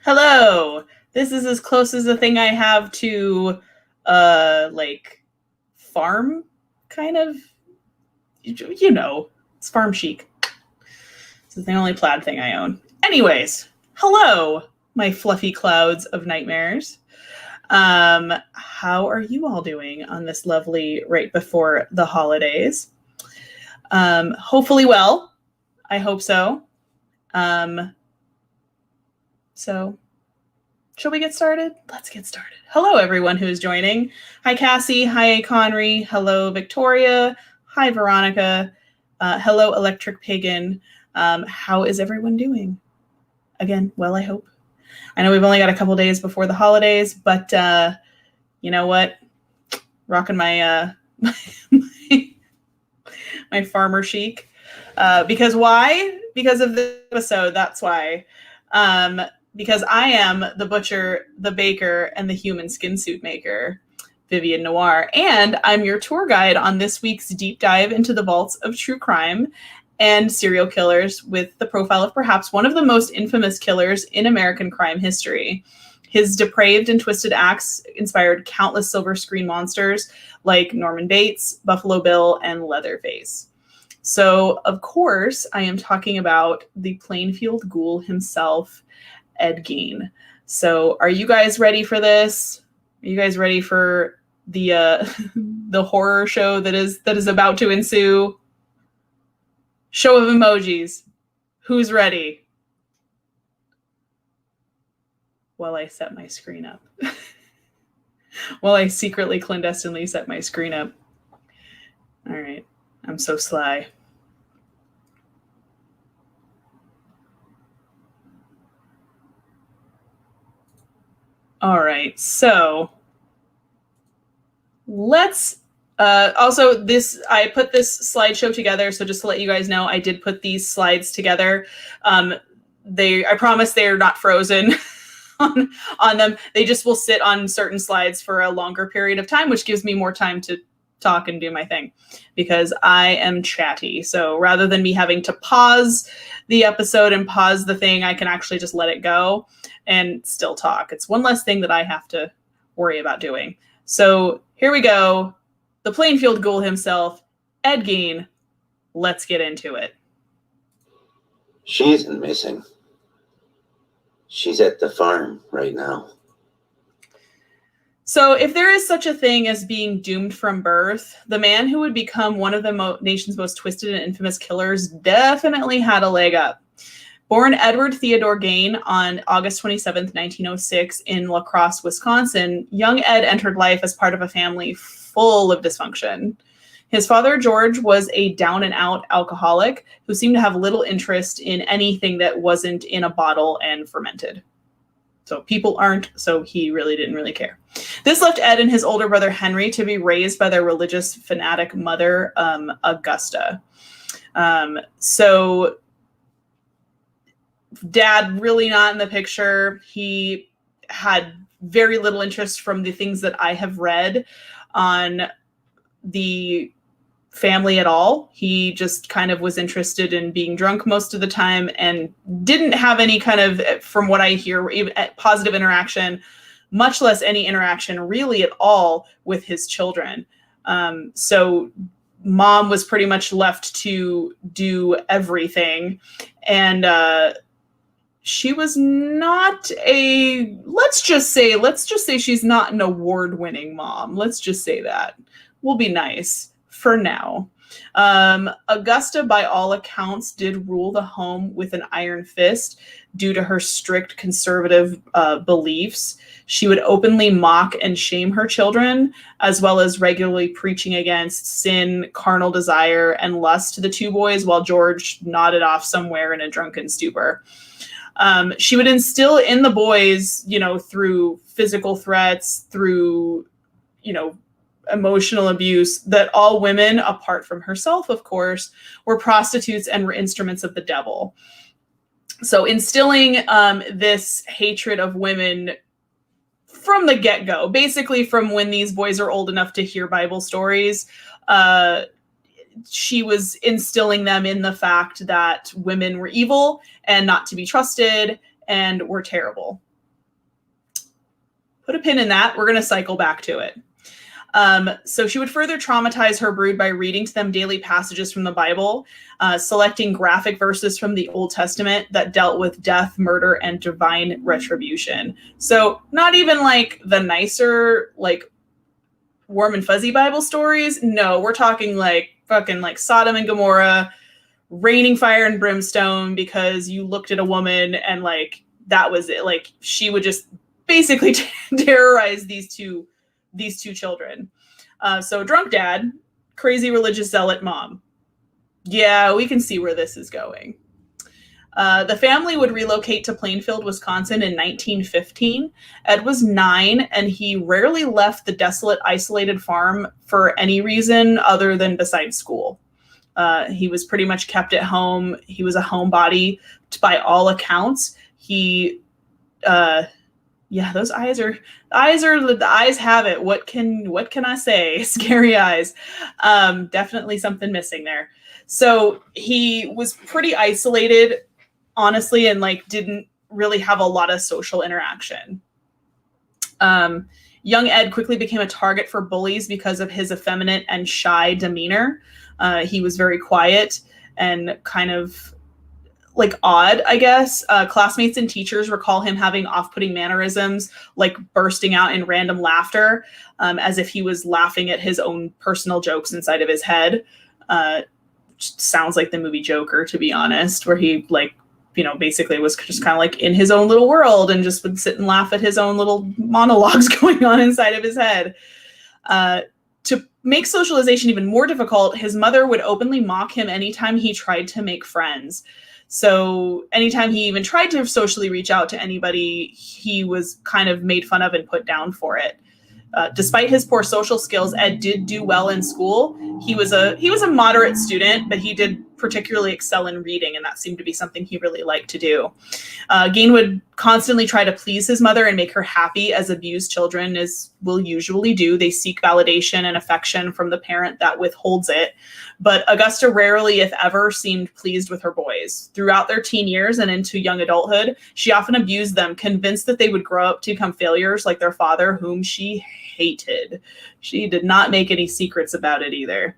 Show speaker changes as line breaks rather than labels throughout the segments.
Hello. This is as close as the thing I have to, like, farm, kind of. You know, it's farm chic. This is the only plaid thing I own. Anyways, hello, my fluffy clouds of nightmares. How are you all doing on this lovely right before the holidays? Hopefully well. I hope so. So, shall we get started? Let's get started. Hello, everyone who is joining. Hi, Cassie. Hi, Conry. Hello, Victoria. Hi, Veronica. Hello, Electric Pagan. How is everyone doing? Again, well, I hope. I know we've only got a couple days before the holidays, but you know what? Rocking my my farmer chic. Because why? Because of this episode. That's why. Because I am the butcher, the baker, and the human skin suit maker, Vivian Noir, and I'm your tour guide on this week's deep dive into the vaults of true crime and serial killers with the profile of perhaps one of the most infamous killers in American crime history. His depraved and twisted acts inspired countless silver screen monsters like Norman Bates, Buffalo Bill, and Leatherface. So, of course, I am talking about the Plainfield Ghoul himself, Ed Gein. So, are you guys ready for this? Are you guys ready for the the horror show that is about to ensue? Show of emojis. Who's ready? While I set my screen up. While I secretly clandestinely set my screen up. All right. I'm so sly. All right, so let's also I put this slideshow together, so just to let you guys know, I did put these slides together. I promise they are not frozen on them. They just will sit on certain slides for a longer period of time, which gives me more time to talk and do my thing because I am chatty. So rather than me having to pause the episode and pause the thing, I can actually just let it go and still talk. It's one less thing that I have to worry about doing. So here we go. The Plainfield Ghoul himself, Ed Gein. Let's get into it.
She isn't missing. She's at the farm right now.
So if there is such a thing as being doomed from birth, the man who would become one of the nation's most twisted and infamous killers definitely had a leg up. Born Edward Theodore Gein on August 27th, 1906 in La Crosse, Wisconsin, young Ed entered life as part of a family full of dysfunction. His father, George, was a down-and-out alcoholic who seemed to have little interest in anything that wasn't in a bottle and fermented. So people aren't, so he really didn't care. This left Ed and his older brother, Henry, to be raised by their religious fanatic mother, Augusta. So Dad really not in the picture. He had very little interest from the things that I have read on the family at all. He just kind of was interested in being drunk most of the time and didn't have any kind of, from what I hear, even positive interaction, much less any interaction really at all with his children. So mom was pretty much left to do everything. And she was not let's just say she's not an award-winning mom. Let's just say that. We'll be nice for now. Augusta, by all accounts, did rule the home with an iron fist due to her strict conservative beliefs. She would openly mock and shame her children, as well as regularly preaching against sin, carnal desire, and lust to the two boys, while George nodded off somewhere in a drunken stupor. She would instill in the boys, through physical threats, through, emotional abuse, that all women, apart from herself, of course, were prostitutes and were instruments of the devil. So instilling this hatred of women from the get-go, basically from when these boys are old enough to hear Bible stories, she was instilling them in the fact that women were evil and not to be trusted and were terrible. put a pin in that. We're going to cycle back to it. So she would further traumatize her brood by reading to them daily passages from the Bible, selecting graphic verses from the Old Testament that dealt with death, murder, and divine retribution. So not even like the nicer, like warm and fuzzy Bible stories. No, we're talking like fucking like Sodom and Gomorrah, raining fire and brimstone because you looked at a woman and like that was it. Like she would just basically terrorize these two children. So drunk dad, crazy religious zealot mom. Yeah, we can see where this is going. The family would relocate to Plainfield, Wisconsin in 1915. Ed was 9, and he rarely left the desolate, isolated farm for any reason other than besides school. He was pretty much kept at home. He was a homebody by all accounts. He, those the eyes have it. What can I say? Scary eyes. Definitely something missing there. So he was pretty isolated, honestly, and like didn't really have a lot of social interaction. Young Ed quickly became a target for bullies because of his effeminate and shy demeanor. He was very quiet and kind of like odd, I guess. Classmates and teachers recall him having off-putting mannerisms, like bursting out in random laughter, as if he was laughing at his own personal jokes inside of his head. Sounds like the movie Joker, to be honest, where he like, basically was just kind of like in his own little world and just would sit and laugh at his own little monologues going on inside of his head. To make socialization even more difficult, his mother would openly mock him anytime he tried to make friends. So anytime he even tried to socially reach out to anybody, he was kind of made fun of and put down for it. Despite his poor social skills, Ed did do well in school. He was a moderate student, but he did particularly excel in reading, and that seemed to be something he really liked to do. Gein would constantly try to please his mother and make her happy, as abused children will usually do. They seek validation and affection from the parent that withholds it. But Augusta rarely, if ever, seemed pleased with her boys. Throughout their teen years and into young adulthood, she often abused them, convinced that they would grow up to become failures like their father, whom she hated. She did not make any secrets about it either.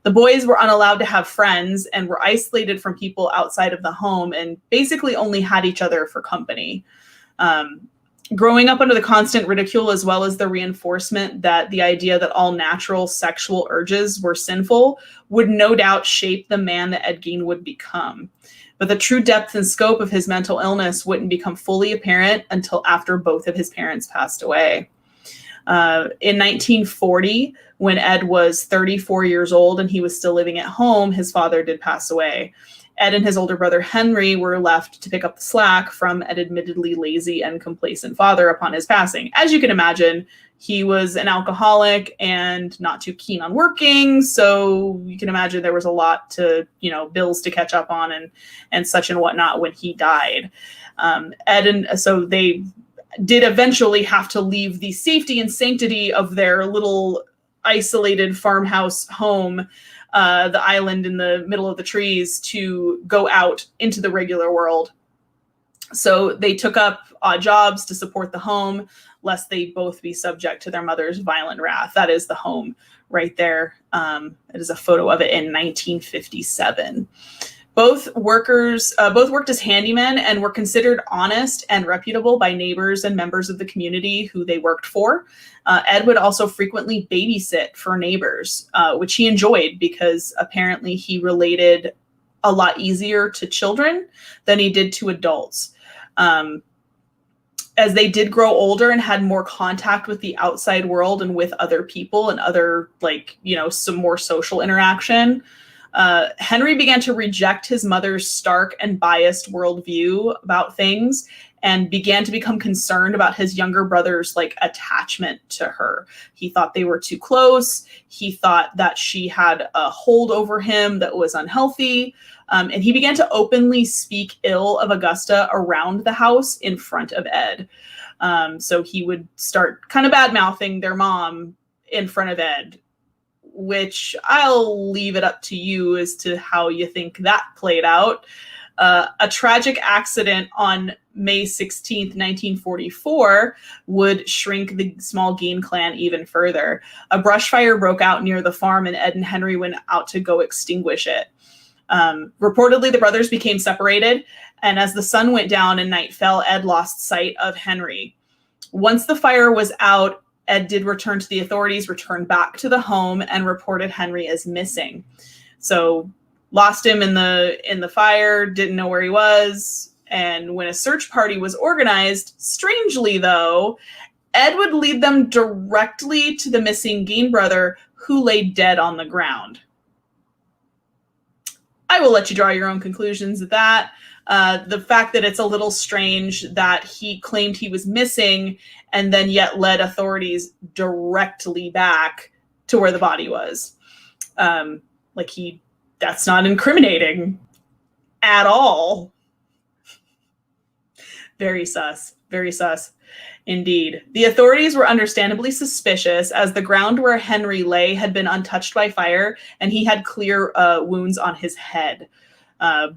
The boys were unallowed to have friends and were isolated from people outside of the home and basically only had each other for company. Growing up under the constant ridicule, as well as the reinforcement that the idea that all natural sexual urges were sinful, would no doubt shape the man that Ed Gein would become. But the true depth and scope of his mental illness wouldn't become fully apparent until after both of his parents passed away. In 1940, when Ed was 34 years old and he was still living at home, his father did pass away. Ed and his older brother Henry were left to pick up the slack from an admittedly lazy and complacent father upon his passing. As you can imagine, he was an alcoholic and not too keen on working, so you can imagine there was a lot to, bills to catch up on and such and whatnot when he died. So they did eventually have to leave the safety and sanctity of their little isolated farmhouse home, the island in the middle of the trees, to go out into the regular world. So they took up odd jobs to support the home, lest they both be subject to their mother's violent wrath. That is the home right there. It is a photo of it in 1957. Both worked as handymen and were considered honest and reputable by neighbors and members of the community who they worked for. Ed would also frequently babysit for neighbors, which he enjoyed because apparently he related a lot easier to children than he did to adults. As they did grow older and had more contact with the outside world and with other people and other, some more social interaction, Henry began to reject his mother's stark and biased worldview about things and began to become concerned about his younger brother's attachment to her. He thought they were too close. He thought that she had a hold over him that was unhealthy. And he began to openly speak ill of Augusta around the house in front of Ed. So he would start kind of bad-mouthing their mom in front of Ed, which I'll leave it up to you as to how you think that played out. A tragic accident on May 16th, 1944 would shrink the small Gein clan even further. A brush fire broke out near the farm and Ed and Henry went out to go extinguish it. Reportedly, the brothers became separated, and as the sun went down and night fell, Ed lost sight of Henry. Once the fire was out, Ed did return to the authorities, returned back to the home, and reported Henry as missing. So lost him in the fire, didn't know where he was. And when a search party was organized, strangely though, Ed would lead them directly to the missing Gein brother, who lay dead on the ground. I will let you draw your own conclusions of that. The fact that it's a little strange that he claimed he was missing and then yet led authorities directly back to where the body was. That's not incriminating at all. Very sus. Very sus. Indeed. The authorities were understandably suspicious, as the ground where Henry lay had been untouched by fire, and he had clear wounds on his head.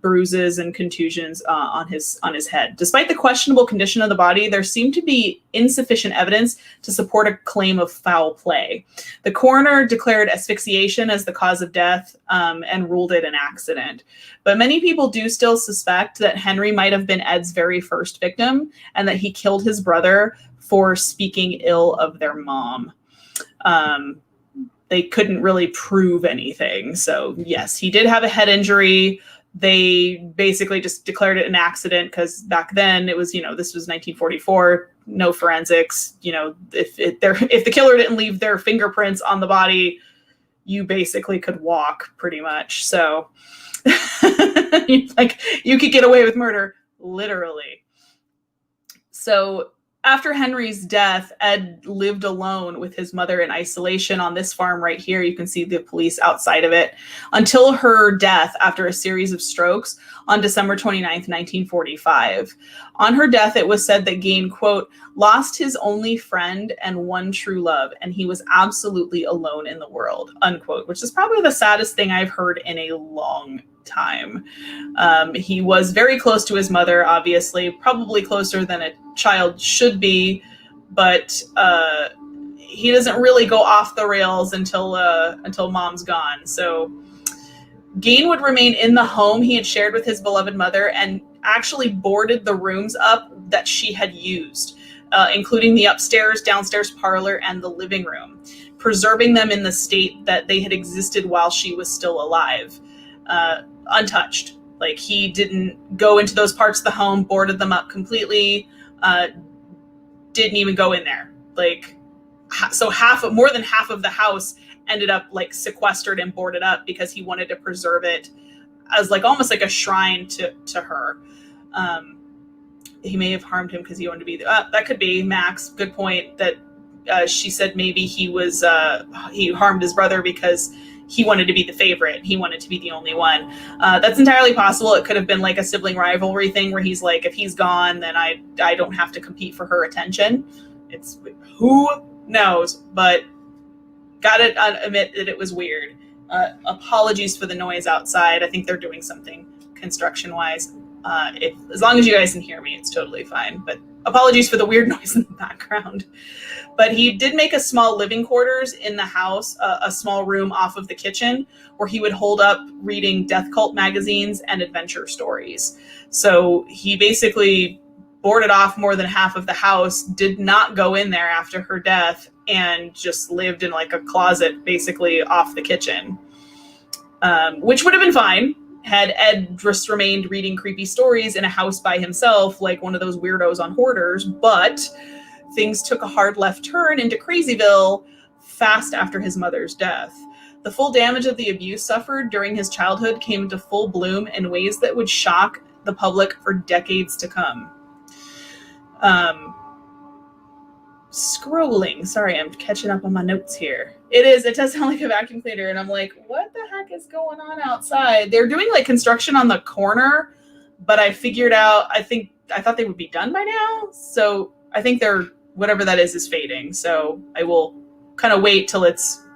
Bruises and contusions on his head. Despite the questionable condition of the body, there seemed to be insufficient evidence to support a claim of foul play. The coroner declared asphyxiation as the cause of death and ruled it an accident. But many people do still suspect that Henry might have been Ed's very first victim and that he killed his brother for speaking ill of their mom. They couldn't really prove anything. So yes, he did have a head injury. They basically just declared it an accident because back then it was, this was 1944, no forensics. If the killer didn't leave their fingerprints on the body, you basically could walk pretty much. So you could get away with murder, literally. So after Henry's death, Ed lived alone with his mother in isolation on this farm right here. You can see the police outside of it until her death after a series of strokes on December 29th, 1945. On her death, it was said that Gein, quote, lost his only friend and one true love, and he was absolutely alone in the world, unquote, which is probably the saddest thing I've heard in a long time. He was very close to his mother, obviously, probably closer than a child should be, but he doesn't really go off the rails until mom's gone. So Gein would remain in the home he had shared with his beloved mother and actually boarded the rooms up that she had used, including the upstairs, downstairs parlor, and the living room, preserving them in the state that they had existed while she was still alive. Untouched. Like, he didn't go into those parts of the home, boarded them up completely, didn't even go in there. So more than half of the house ended up sequestered and boarded up because he wanted to preserve it as almost like a shrine to her. He may have harmed him because he wanted to be that could be Max. Good point. That she said maybe he harmed his brother because he wanted to be the favorite. He wanted to be the only one. That's entirely possible. It could have been a sibling rivalry thing where he's if he's gone, then I don't have to compete for her attention. It's who knows, but gotta admit that it was weird. Apologies for the noise outside. I think they're doing something construction wise. As long as you guys can hear me, it's totally fine. But apologies for the weird noise in the background. But he did make a small living quarters in the house, a small room off of the kitchen, where he would hold up reading death cult magazines and adventure stories. So he basically boarded off more than half of the house, did not go in there after her death, and just lived in a closet basically off the kitchen, which would have been fine had Ed just remained reading creepy stories in a house by himself, like one of those weirdos on Hoarders. But things took a hard left turn into Crazyville fast after his mother's death. The full damage of the abuse suffered during his childhood came into full bloom in ways that would shock the public for decades to come. Scrolling. Sorry, I'm catching up on my notes here. It does sound like a vacuum cleaner, and I'm like, what the heck is going on outside? They're doing construction on the corner, but I figured out, I thought they would be done by now, so I think whatever that is fading, so I will kind of wait till it's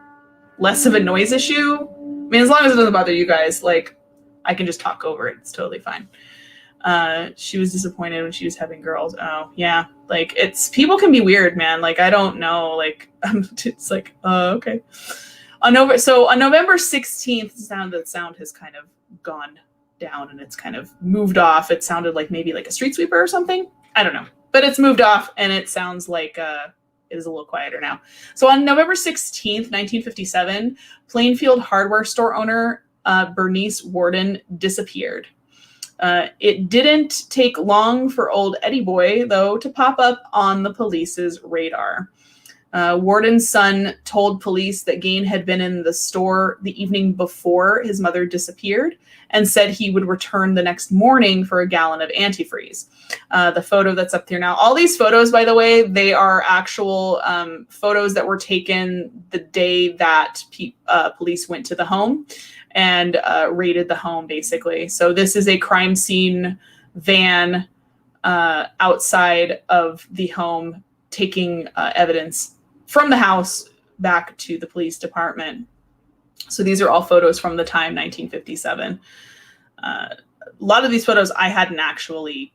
less of a noise issue. I mean, as long as it doesn't bother you guys, I can just talk over it. It's totally fine. She was disappointed when she was having girls. Oh, yeah. Like, people can be weird, man. Like, I don't know. Like, it's like, okay. On November 16th, the sound has kind of gone down and it's kind of moved off. It sounded like maybe like a street sweeper or something. I don't know. But it's moved off and it sounds like it is a little quieter now. So on November 16th, 1957, Plainfield hardware store owner Bernice Warden disappeared. It didn't take long for old Eddie Boy, though, to pop up on the police's radar. Warden's son told police that Gein had been in the store the evening before his mother disappeared and said he would return the next morning for a gallon of antifreeze. The photo that's up there now, all these photos, by the way, they are actual photos that were taken the day that police went to the home and raided the home, basically. So this is a crime scene van outside of the home taking evidence from the house back to the police department. So these are all photos from the time, 1957. A lot of these photos I hadn't actually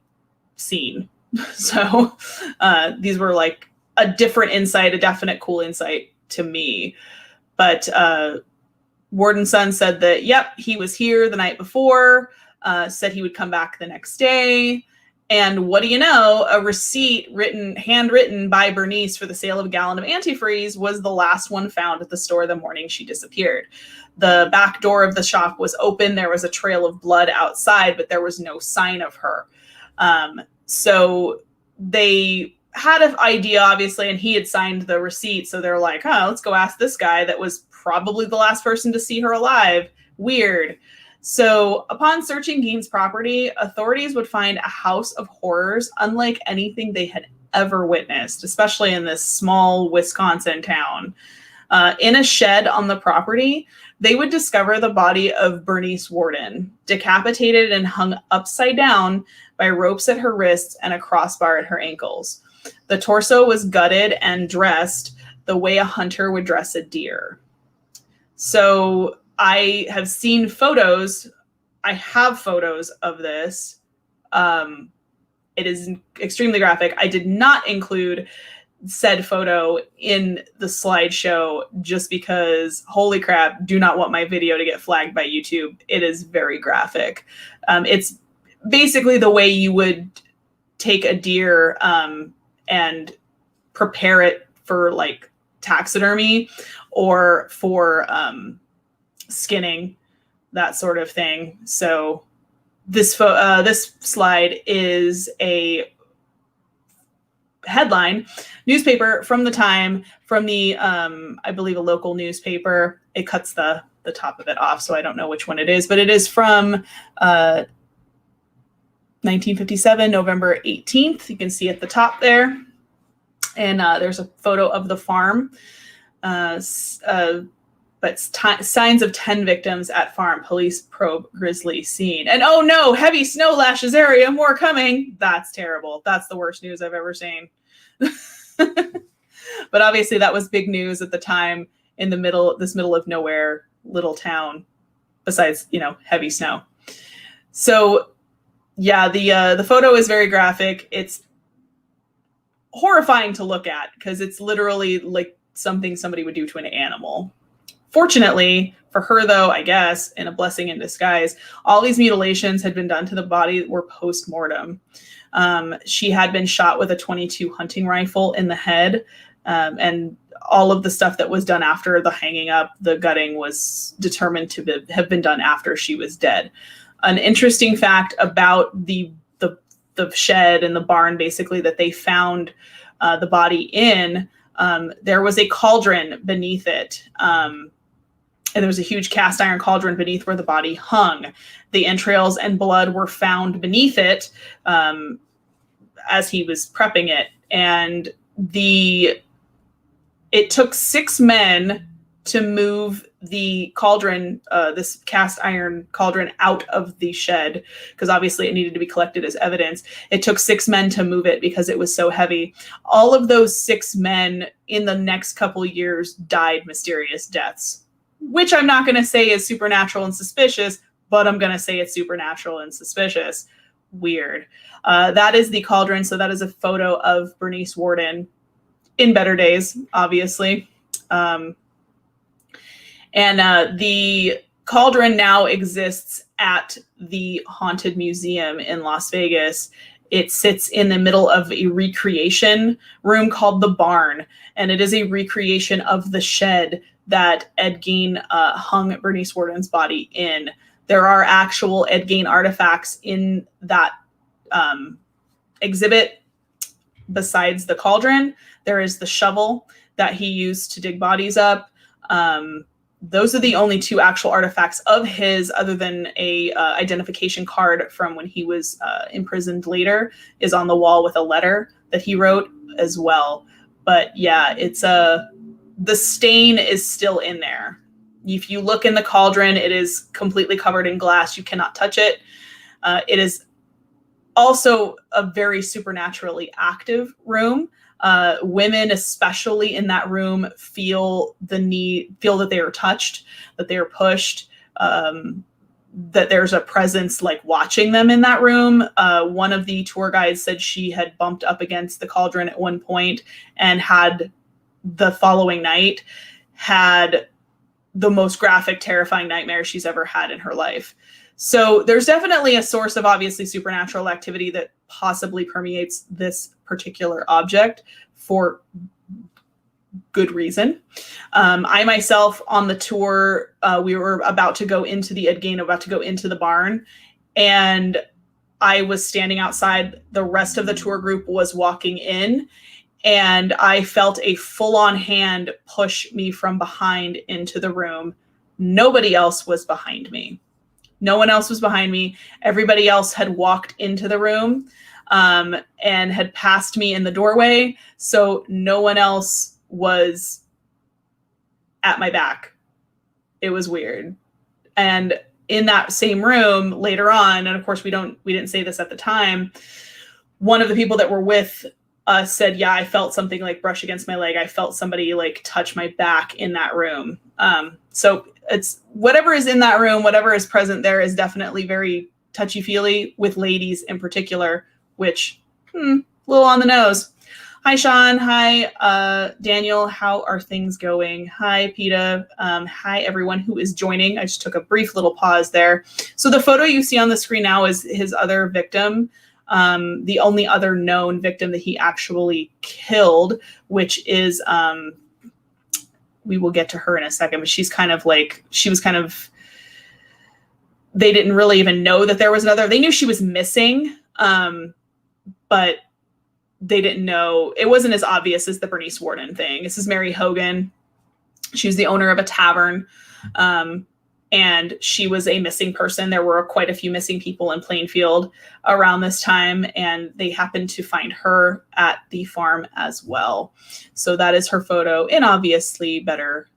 seen. So these were like a different insight, a definite cool insight to me. But Warden's son said that, yep, he was here the night before, said he would come back the next day. And what do you know? A receipt handwritten by Bernice for the sale of a gallon of antifreeze was the last one found at the store the morning she disappeared. The back door of the shop was open. There was a trail of blood outside, but there was no sign of her. So they had an idea, obviously, and he had signed the receipt. So they're like, let's go ask this guy that was probably the last person to see her alive. Weird. So upon searching Gein's property, authorities would find a house of horrors unlike anything they had ever witnessed, especially in this small Wisconsin town. In a shed on the property, they would discover the body of Bernice Warden, decapitated and hung upside down by ropes at her wrists and a crossbar at her ankles. The torso was gutted and dressed the way a hunter would dress a deer. So I have seen photos. I have photos of this. It is extremely graphic. I did not include said photo in the slideshow just because, holy crap, do not want my video to get flagged by YouTube. It is very graphic. It's basically the way you would take a deer and prepare it for like taxidermy or for skinning, that sort of thing. So this slide is a headline newspaper from the time, from the I believe a local newspaper. It cuts the top of it off, so I don't know which one it is, but it is from 1957, November 18th. You can see at the top there, and there's a photo of the farm. But signs of 10 victims at farm. Police probe grisly scene. And oh no, heavy snow lashes area, more coming. That's terrible. That's the worst news I've ever seen. But obviously that was big news at the time in this middle of nowhere little town, besides, heavy snow. So yeah, the photo is very graphic. It's horrifying to look at because it's literally like something somebody would do to an animal. Fortunately for her, though, I guess, in a blessing in disguise, all these mutilations had been done to the body that were post-mortem. She had been shot with a .22 hunting rifle in the head, and all of the stuff that was done after the hanging up, the gutting, was determined to have been done after she was dead. An interesting fact about the shed and the barn, basically, that they found the body in, there was a cauldron beneath it. And there was a huge cast iron cauldron beneath where the body hung. The entrails and blood were found beneath it as he was prepping it. And it took 6 men to move the cauldron, this cast iron cauldron, out of the shed, because obviously it needed to be collected as evidence. It took 6 men to move it because it was so heavy. All of those 6 men in the next couple years died mysterious deaths, which I'm not going to say is supernatural and suspicious, but I'm going to say it's supernatural and suspicious. weird. That is the cauldron. So that is a photo of Bernice Worden in better days, obviously. And the cauldron now exists at the Haunted Museum in Las Vegas. It sits in the middle of a recreation room called the Barn, and it is a recreation of the shed that Ed Gein hung Bernice Worden's body in. There are actual Ed Gein artifacts in that exhibit. Besides the cauldron, there is the shovel that he used to dig bodies up. Those are the only two actual artifacts of his, other than a identification card from when he was imprisoned later, is on the wall with a letter that he wrote as well. But yeah, it's the stain is still in there. If you look in the cauldron, it is completely covered in glass. You cannot touch it. It is also a very supernaturally active room. Women, especially in that room, feel that they are touched, that they are pushed, that there's a presence like watching them in that room. One of the tour guides said she had bumped up against the cauldron at one point and had the following night had the most graphic, terrifying nightmare she's ever had in her life. So there's definitely a source of obviously supernatural activity that possibly permeates this particular object for good reason. I myself on the tour, we were about to go into the Ed Gein, about to go into the barn, and I was standing outside. The rest of the tour group was walking in, and I felt a full-on hand push me from behind into the room. Nobody else was behind me. No one else was behind me. Everybody else had walked into the room and had passed me in the doorway. So no one else was at my back. It was weird. And in that same room later on, and of course we didn't say this at the time, one of the people that were with us said, yeah, I felt something like brush against my leg. I felt somebody like touch my back in that room. So it's whatever is in that room, whatever is present there is definitely very touchy-feely with ladies in particular, which a little on the nose. Hi, Sean. Hi, Daniel. How are things going? Hi, PETA. Hi, everyone who is joining. I just took a brief little pause there. So the photo you see on the screen now is his other victim, the only other known victim that he actually killed, which is we will get to her in a second, but they didn't really even know that there was another. They knew she was missing, but they didn't know. It wasn't as obvious as the Bernice Worden thing. This is Mary Hogan. She was the owner of a tavern, and she was a missing person. There were quite a few missing people in Plainfield around this time, and they happened to find her at the farm as well. So that is her photo in obviously better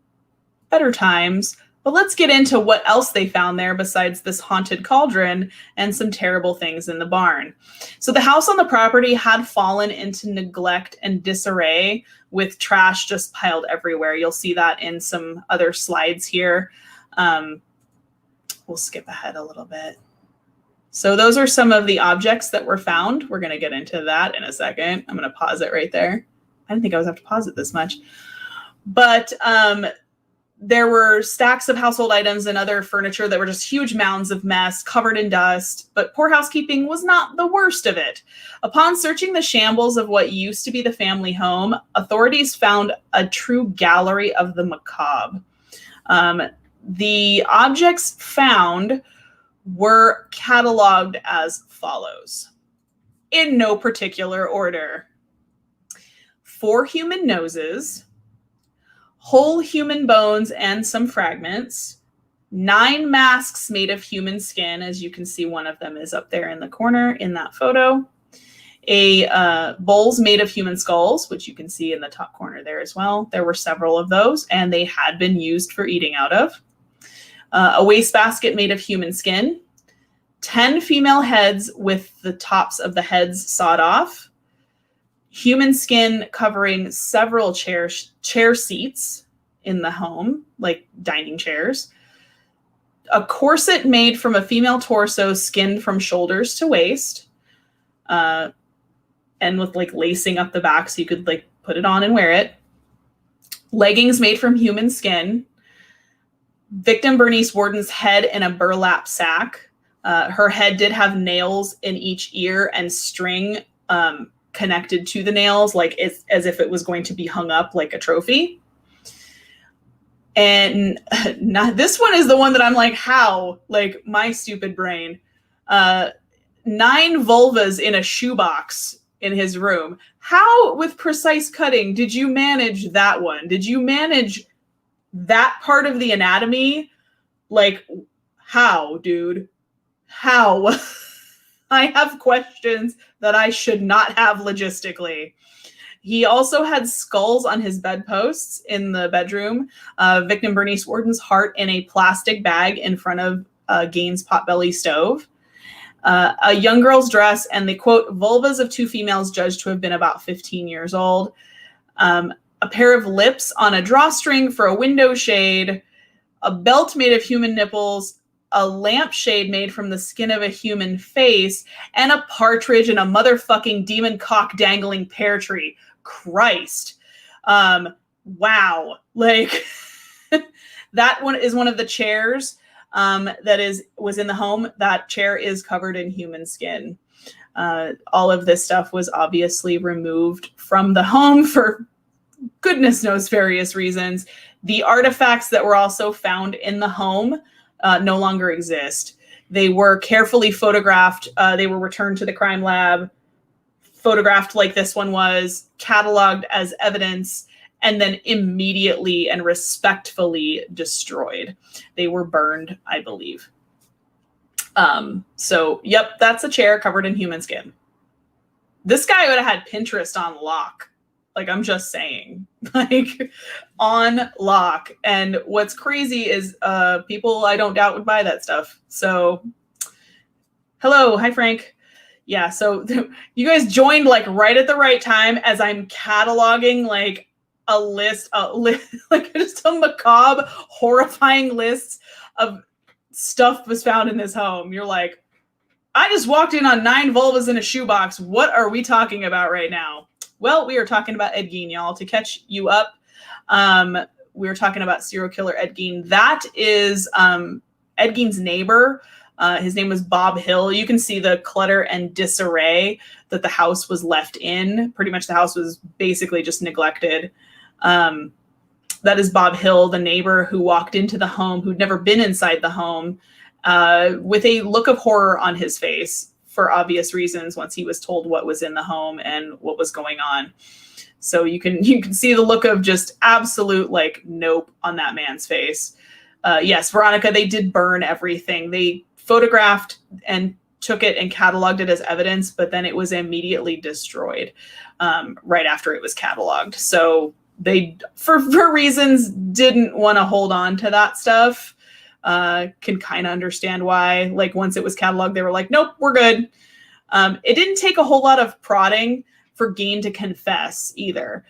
times. But let's get into what else they found there besides this haunted cauldron and some terrible things in the barn. So the house on the property had fallen into neglect and disarray with trash just piled everywhere. You'll see that in some other slides here. We'll skip ahead a little bit. So those are some of the objects that were found. We're going to get into that in a second. I'm going to pause it right there. I didn't think I was have to pause it this much. But there were stacks of household items and other furniture that were just huge mounds of mess covered in dust, but poor housekeeping was not the worst of it. Upon searching the shambles of what used to be the family home, authorities found a true gallery of the macabre. The objects found were cataloged as follows, in no particular order: 4 human noses, whole human bones and some fragments, 9 masks made of human skin. As you can see, one of them is up there in the corner in that photo. Bowls made of human skulls, which you can see in the top corner there as well. There were several of those, and they had been used for eating out of. A wastebasket made of human skin, 10 female heads with the tops of the heads sawed off, human skin covering several chair seats in the home, like dining chairs, a corset made from a female torso, skinned from shoulders to waist, and with like lacing up the back so you could like put it on and wear it. Leggings made from human skin. Victim Bernice Worden's head in a burlap sack. Her head did have nails in each ear and string connected to the nails, like as if it was going to be hung up like a trophy. And this one is the one that I'm like, how? Like, my stupid brain. 9 vulvas in a shoebox in his room. How, with precise cutting, did you manage that one? Did you manage that part of the anatomy? Like, how, dude? How? I have questions that I should not have logistically. He also had skulls on his bedposts in the bedroom. Victim Bernice Worden's heart in a plastic bag in front of Gein's potbelly stove. A young girl's dress and the, quote, vulvas of 2 females judged to have been about 15 years old. A pair of lips on a drawstring for a window shade. A belt made of human nipples. A lampshade made from the skin of a human face. And a partridge in a motherfucking demon cock dangling pear tree. Christ. Wow. Like, that one is one of the chairs that was in the home. That chair is covered in human skin. All of this stuff was obviously removed from the home for goodness knows various reasons. The artifacts that were also found in the home no longer exist. They were carefully photographed. They were returned to the crime lab, photographed like this one was, cataloged as evidence, and then immediately and respectfully destroyed. They were burned, I believe. So, yep, that's a chair covered in human skin. This guy would have had Pinterest on lock. Like, I'm just saying. Like, on lock. And what's crazy is people I don't doubt would buy that stuff. So, hello. Hi, Frank. Yeah, so you guys joined like right at the right time as I'm cataloging like a list, like just a macabre, horrifying list of stuff was found in this home. You're like, I just walked in on 9 vulvas in a shoebox. What are we talking about right now? Well, we are talking about Ed Gein, y'all. To catch you up, we were talking about serial killer Ed Gein. That is Ed Gein's neighbor. His name was Bob Hill. You can see the clutter and disarray that the house was left in. Pretty much the house was basically just neglected. That is Bob Hill, the neighbor who walked into the home, who'd never been inside the home, with a look of horror on his face for obvious reasons once he was told what was in the home and what was going on. So you can see the look of just absolute like nope on that man's face. Yes, Veronica, they did burn everything. They photographed and took it and cataloged it as evidence, but then it was immediately destroyed right after it was cataloged. So they, for reasons, didn't want to hold on to that stuff. Can kind of understand why. Like, once it was cataloged, they were like, nope, we're good. It didn't take a whole lot of prodding for Gein to confess either.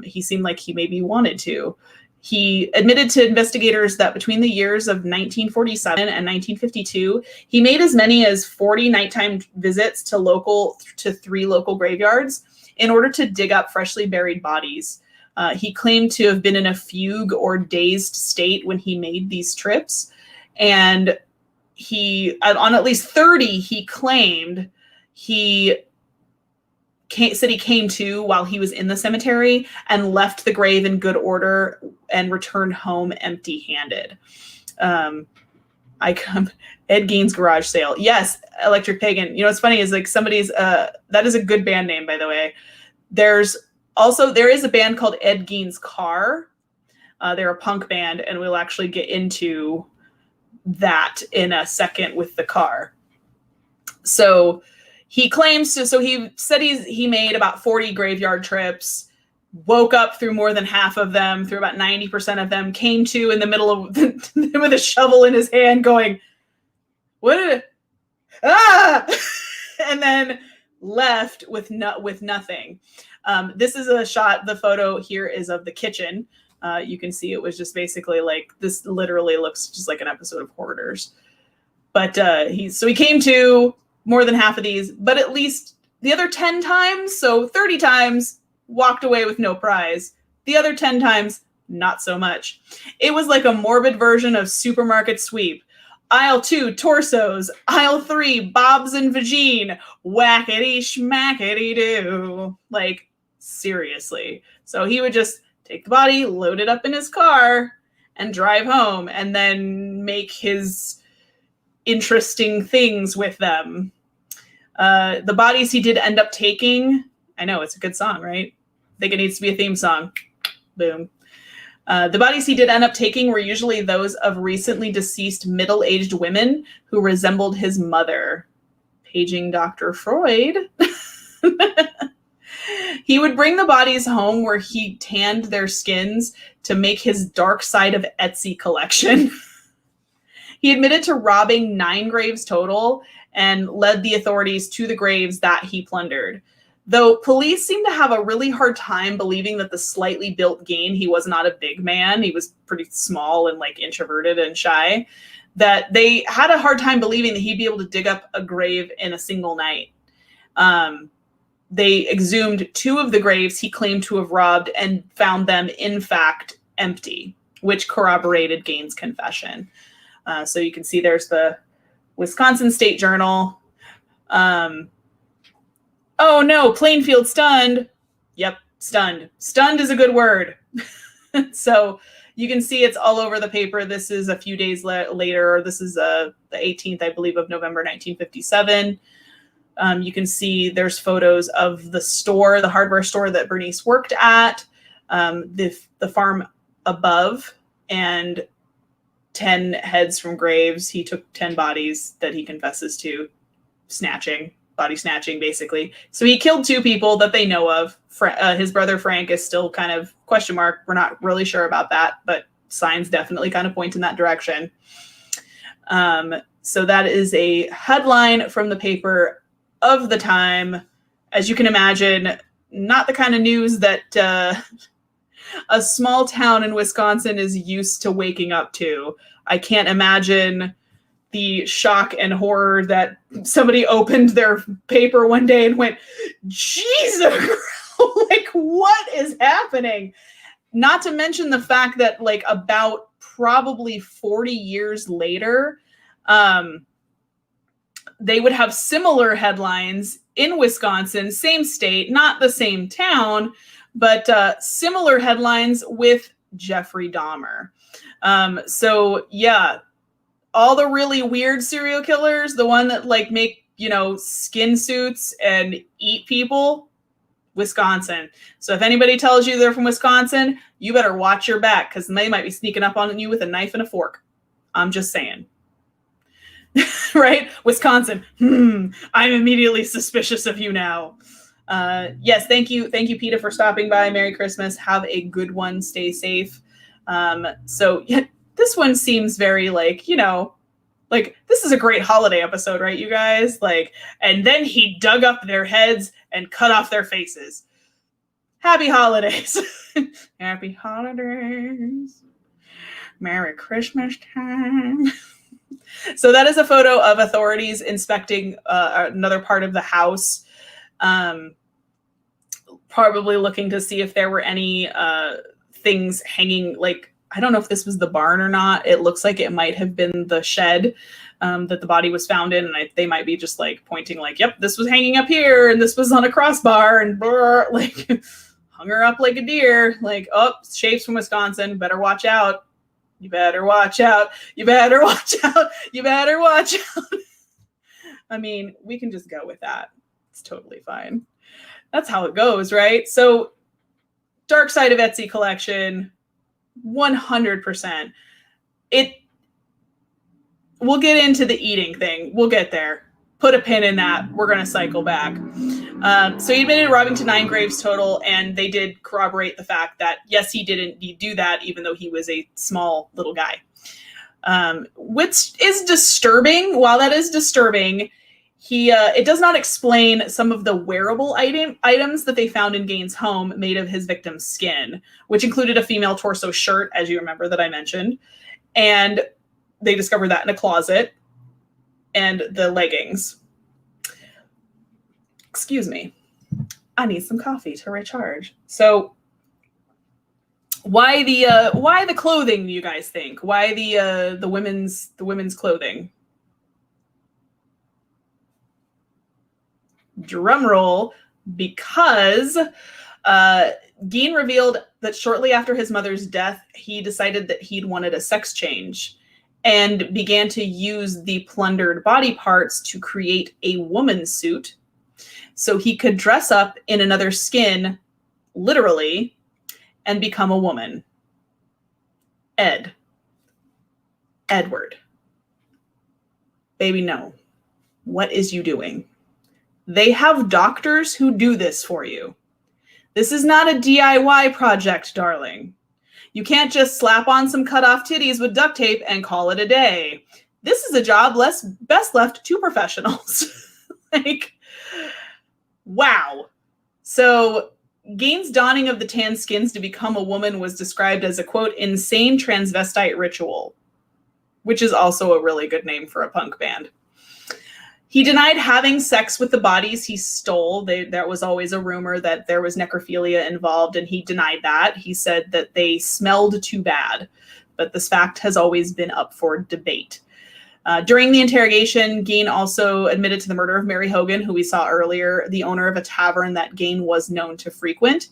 He seemed like he maybe wanted to. He admitted to investigators that between the years of 1947 and 1952, he made as many as 40 nighttime visits to 3 local graveyards in order to dig up freshly buried bodies. He claimed to have been in a fugue or dazed state when he made these trips. And on at least 30, he claimed said he came to while he was in the cemetery and left the grave in good order and returned home empty-handed. Ed Gein's garage sale. Yes, Electric Pagan. You know what's funny is like somebody's that is a good band name, by the way. There is a band called Ed Gein's Car. They're a punk band, and we'll actually get into that in a second with the car. So he claims to, so he said he made about 40 graveyard trips, woke up through more than half of them, through about 90% of them, came to in the middle of with a shovel in his hand going, and then left with nothing. This is a shot. The photo here is of the kitchen. You can see it was just basically like, this literally looks just like an episode of Hoarders. But he came to more than half of these, but at least the other 10 times, so 30 times, walked away with no prize. The other 10 times, not so much. It was like a morbid version of Supermarket Sweep. Aisle 2, torsos. Aisle 3, bobs and vagine. Whackity schmackity doo. Like, seriously. So he would just take the body, load it up in his car, and drive home, and then make his interesting things with them. The bodies he did end up taking, I know, it's a good song, right? I think it needs to be a theme song. Boom. The bodies he did end up taking were usually those of recently deceased middle-aged women who resembled his mother. Paging Dr. Freud. He would bring the bodies home where he tanned their skins to make his Dark Side of Etsy collection. He admitted to robbing 9 graves total and led the authorities to the graves that he plundered. Though police seem to have a really hard time believing that the slightly built Gein, he was not a big man, he was pretty small and like introverted and shy, that they had a hard time believing that he'd be able to dig up a grave in a single night. They exhumed 2 of the graves he claimed to have robbed and found them, in fact, empty, which corroborated Gein's confession. So you can see there's the Wisconsin State Journal. Oh no, Plainfield stunned. Yep, stunned. Stunned is a good word. So you can see it's all over the paper. This is a few days later. This is the 18th, I believe, of November 1957. You can see there's photos of the store, the hardware store that Bernice worked at, the farm above, and 10 heads from graves. He took 10 bodies that he confesses to body snatching, basically. So he killed 2 people that they know of. His brother Frank is still kind of question mark. We're not really sure about that, but signs definitely kind of point in that direction. So that is a headline from the paper of the time. As you can imagine, not the kind of news that a small town in Wisconsin is used to waking up to. I can't imagine the shock and horror that somebody opened their paper one day and went, Jesus, like, what is happening? Not to mention the fact that, like, about probably 40 years later, they would have similar headlines in Wisconsin, same state, not the same town, but similar headlines with Jeffrey Dahmer. So yeah, all the really weird serial killers, the one that like make, skin suits and eat people, Wisconsin. So if anybody tells you they're from Wisconsin, you better watch your back, because they might be sneaking up on you with a knife and a fork. I'm just saying. Right? Wisconsin. I'm immediately suspicious of you now. Yes, thank you, PETA, for stopping by. Merry Christmas. Have a good one. Stay safe. So yeah, this one seems very like, like this is a great holiday episode, right, you guys? Like, and then he dug up their heads and cut off their faces. Happy holidays. Happy holidays. Merry Christmas time. So that is a photo of authorities inspecting another part of the house, probably looking to see if there were any things hanging. Like, I don't know if this was the barn or not. It looks like it might have been the shed that the body was found in, and they might be just like pointing like, yep, this was hanging up here, and this was on a crossbar, and like hung her up like a deer. Like, oh, shapes from Wisconsin, better watch out. You better watch out. You better watch out. You better watch out. I mean, we can just go with that. It's totally fine. That's how it goes, right? So, Dark Side of Etsy collection, 100%. We'll get into the eating thing. We'll get there. Put a pin in that. We're going to cycle back. So he admitted robbing to 9 graves total, and they did corroborate the fact that, yes, he didn't do that, even though he was a small little guy. Which is disturbing. While that is disturbing, It does not explain some of the wearable items that they found in Gain's home made of his victim's skin, which included a female torso shirt, as you remember that I mentioned. And they discovered that in a closet, and the leggings. Excuse me. I need some coffee to recharge. So why the clothing, you guys think? Why the women's clothing? Drum roll, because Gein revealed that shortly after his mother's death, he decided that he'd wanted a sex change and began to use the plundered body parts to create a woman's suit so he could dress up in another skin, literally, and become a woman. Edward. Baby, no. What is you doing? They have doctors who do this for you. This is not a DIY project, darling. You can't just slap on some cut-off titties with duct tape and call it a day. This is a job best left to professionals. Like, wow. So Gain's donning of the tan skins to become a woman was described as a, quote, insane transvestite ritual, which is also a really good name for a punk band. He denied having sex with the bodies he stole. There was always a rumor that there was necrophilia involved, and he denied that. He said that they smelled too bad, but this fact has always been up for debate. During the interrogation, Gein also admitted to the murder of Mary Hogan, who we saw earlier, the owner of a tavern that Gein was known to frequent,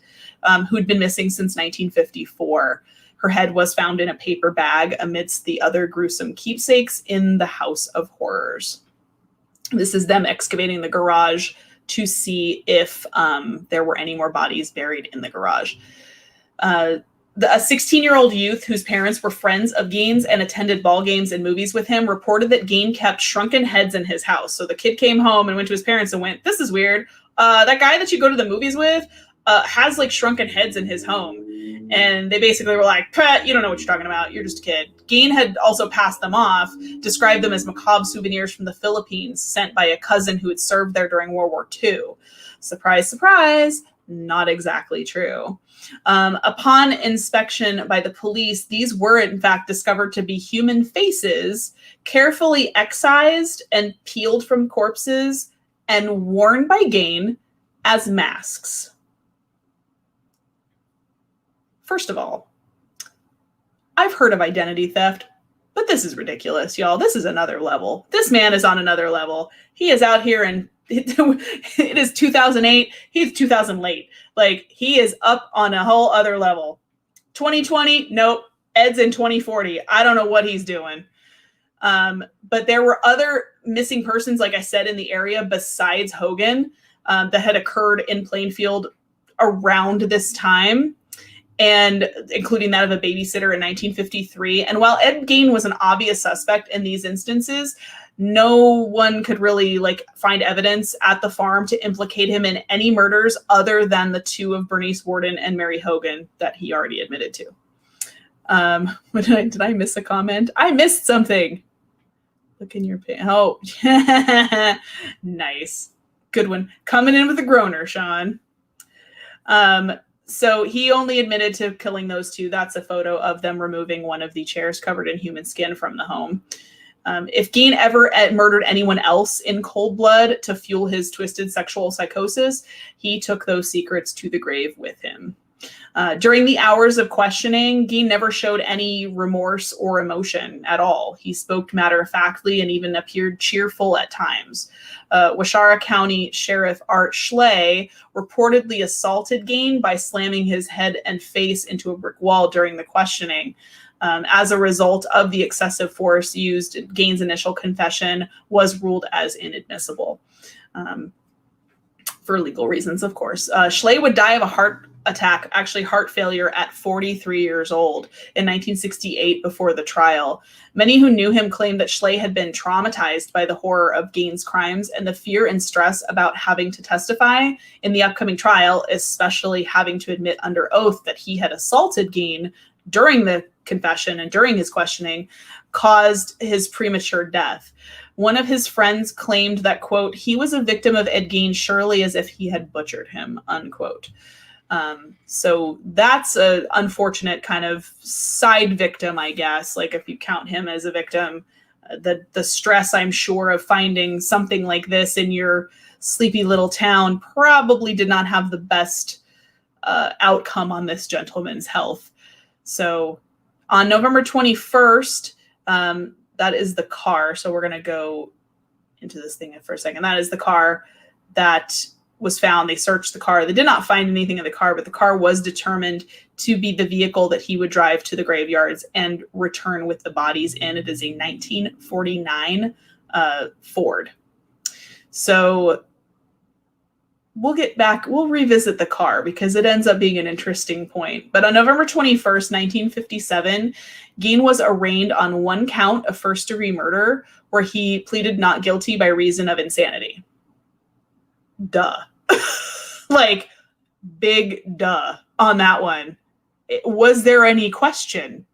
who'd been missing since 1954. Her head was found in a paper bag amidst the other gruesome keepsakes in the House of Horrors. This is them excavating the garage to see if there were any more bodies buried in the garage. A 16-year-old youth whose parents were friends of Gein's and attended ball games and movies with him reported that Gein kept shrunken heads in his house. So the kid came home and went to his parents and went, "This is weird. That guy that you go to the movies with has like shrunken heads in his home." And they basically were like, "Pet, you don't know what you're talking about. You're just a kid." Gein had also passed them off, described them as macabre souvenirs from the Philippines sent by a cousin who had served there during World War II. Surprise, surprise, not exactly true. Upon inspection by the police, these were in fact discovered to be human faces, carefully excised and peeled from corpses and worn by Gein as masks. First of all, I've heard of identity theft, but this is ridiculous, y'all. This is another level. This man is on another level. He is out here and it is 2008. He's 2000 late. Like, he is up on a whole other level. 2020, nope. Ed's in 2040. I don't know what he's doing. But there were other missing persons, like I said, in the area besides Hogan that had occurred in Plainfield around this time, and including that of a babysitter in 1953. And while Ed Gein was an obvious suspect in these instances, no one could really find evidence at the farm to implicate him in any murders other than the two of Bernice Worden and Mary Hogan that he already admitted to. Did I miss a comment? I missed something. Look in your pants. Oh, nice. Good one. Coming in with a groaner, Sean. So he only admitted to killing those two. That's a photo of them removing one of the chairs covered in human skin from the home. If Gein ever murdered anyone else in cold blood to fuel his twisted sexual psychosis, he took those secrets to the grave with him. During the hours of questioning, Gein never showed any remorse or emotion at all. He spoke matter-of-factly and even appeared cheerful at times. Washara County Sheriff Art Schley reportedly assaulted Gein by slamming his head and face into a brick wall during the questioning. As a result of the excessive force used, Gein's initial confession was ruled as inadmissible. For legal reasons, of course. Schley would die of a heart failure at 43 years old in 1968 before the trial. Many who knew him claimed that Schley had been traumatized by the horror of Gein's crimes and the fear and stress about having to testify in the upcoming trial, especially having to admit under oath that he had assaulted Gein during the confession and during his questioning, caused his premature death. One of his friends claimed that, quote, he was a victim of Ed Gein surely as if he had butchered him, unquote. So that's a unfortunate kind of side victim, I guess. Like if you count him as a victim, the stress, I'm sure, of finding something like this in your sleepy little town probably did not have the best outcome on this gentleman's health. So on November 21st, that is the car. So we're going to go into this thing for a second. That is the car that was found. They searched the car. They did not find anything in the car, but the car was determined to be the vehicle that he would drive to the graveyards and return with the bodies in. It is a 1949 Ford. So we'll revisit the car because it ends up being an interesting point. But on November 21st, 1957, Gein was arraigned on one count of first-degree murder where he pleaded not guilty by reason of insanity. Duh. Like, big duh on that one. Was there any question?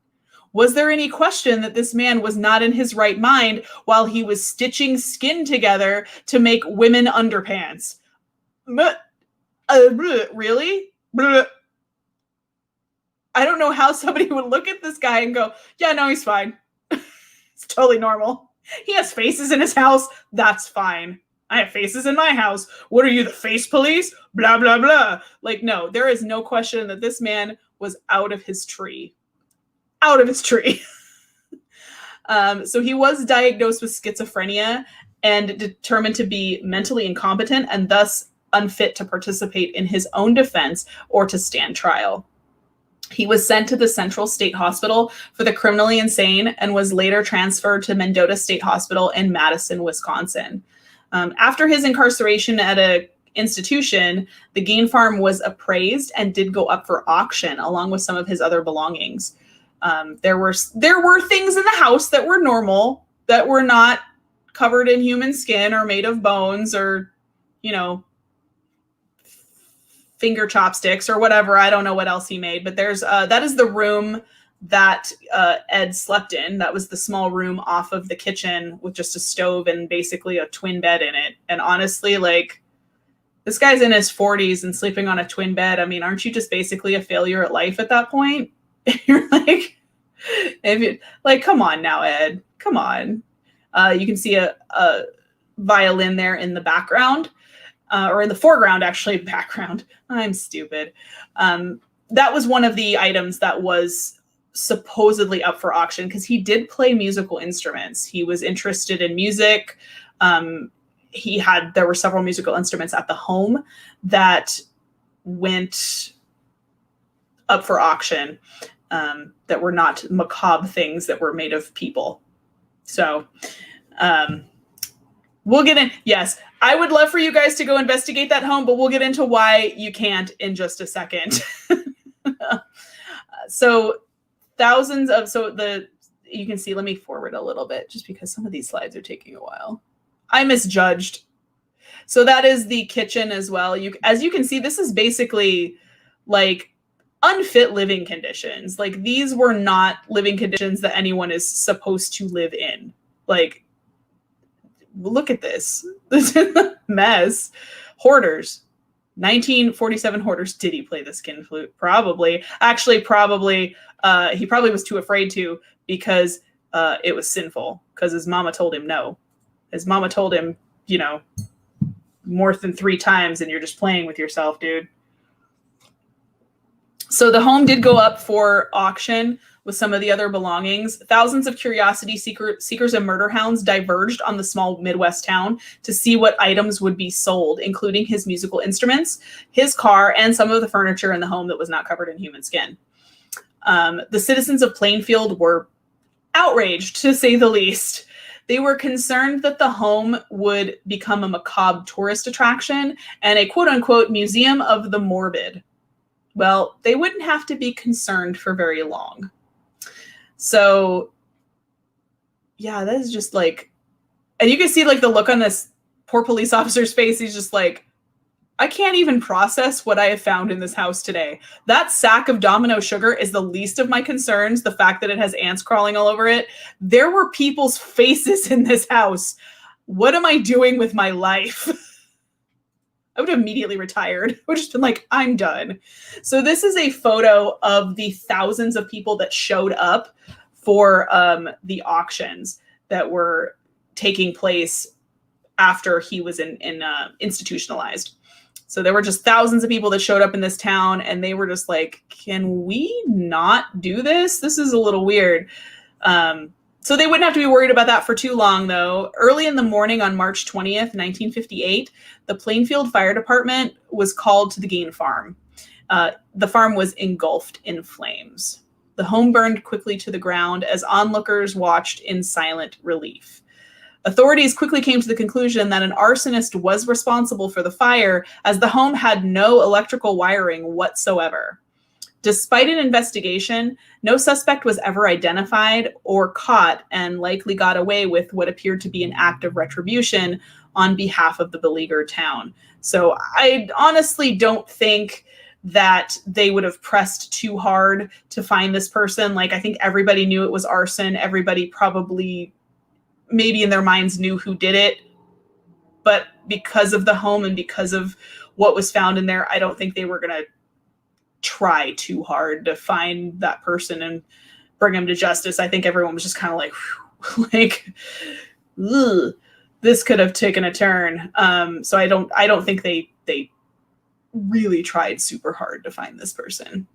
Was there any question that this man was not in his right mind while he was stitching skin together to make women underpants? Really? I don't know how somebody would look at this guy and go, yeah, no, he's fine. It's totally normal. He has faces in his house. That's fine. I have faces in my house. What are you, the face police? Blah, blah, blah. Like, no, there is no question that this man was out of his tree. Out of his tree. So he was diagnosed with schizophrenia and determined to be mentally incompetent and thus unfit to participate in his own defense or to stand trial. He was sent to the Central State Hospital for the criminally insane and was later transferred to Mendota State Hospital in Madison, Wisconsin. After his incarceration at an institution, the Gein farm was appraised and did go up for auction along with some of his other belongings. There were things in the house that were normal, that were not covered in human skin or made of bones or, you know, finger chopsticks or whatever. I don't know what else he made, but there's that is the room that Ed slept in. That was the small room off of the kitchen with just a stove and basically a twin bed in it. And honestly, like, this guy's in his 40s and sleeping on a twin bed. I mean, aren't you just basically a failure at life at that point? You're like, come on now, Ed, come on. You can see a violin there in the background, or in the foreground, actually, background. I'm stupid. That was one of the items that was supposedly up for auction because he did play musical instruments. He was interested in music. There were several musical instruments at the home that went up for auction, that were not macabre things that were made of people. So we'll get in. Yes, I would love for you guys to go investigate that home, but we'll get into why you can't in just a second. You can see, let me forward a little bit just because some of these slides are taking a while. I misjudged. So that is the kitchen as well. As you can see, this is basically like unfit living conditions. Like, these were not living conditions that anyone is supposed to live in. Like, look at this. This is a mess. Hoarders. 1947 hoarders. Did he play the skin flute? Probably. Actually, probably. He probably was too afraid to because it was sinful. Because his mama told him no. His mama told him, you know, more than 3 times and you're just playing with yourself, dude. So the home did go up for auction with some of the other belongings. Thousands of curiosity seekers and murder hounds diverged on the small Midwest town to see what items would be sold, including his musical instruments, his car, and some of the furniture in the home that was not covered in human skin. The citizens of Plainfield were outraged, to say the least. They were concerned that the home would become a macabre tourist attraction and a quote-unquote museum of the morbid. Well, they wouldn't have to be concerned for very long. So, yeah, that is just like, and you can see like the look on this poor police officer's face. He's just like, I can't even process what I have found in this house today. That sack of Domino sugar is the least of my concerns. The fact that it has ants crawling all over it. There were people's faces in this house. what am I doing with my life? I would have immediately retired. I would have just been like, I'm done. So this is a photo of the thousands of people that showed up for the auctions that were taking place after he was institutionalized. So there were just thousands of people that showed up in this town, and they were just like, can we not do this? This is a little weird. So they wouldn't have to be worried about that for too long, though. Early in the morning on March 20th, 1958, the Plainfield Fire Department was called to the Gein farm. The farm was engulfed in flames. The home burned quickly to the ground as onlookers watched in silent relief. Authorities quickly came to the conclusion that an arsonist was responsible for the fire, as the home had no electrical wiring whatsoever. Despite an investigation, no suspect was ever identified or caught, and likely got away with what appeared to be an act of retribution on behalf of the beleaguered town. So I honestly don't think that they would have pressed too hard to find this person. Like, I think everybody knew it was arson. Everybody probably, maybe in their minds, knew who did it. But because of the home and because of what was found in there, I don't think they were going to try too hard to find that person and bring him to justice. I think everyone was just kind of like, whew, like, ugh, this could have taken a turn. So I don't think they really tried super hard to find this person.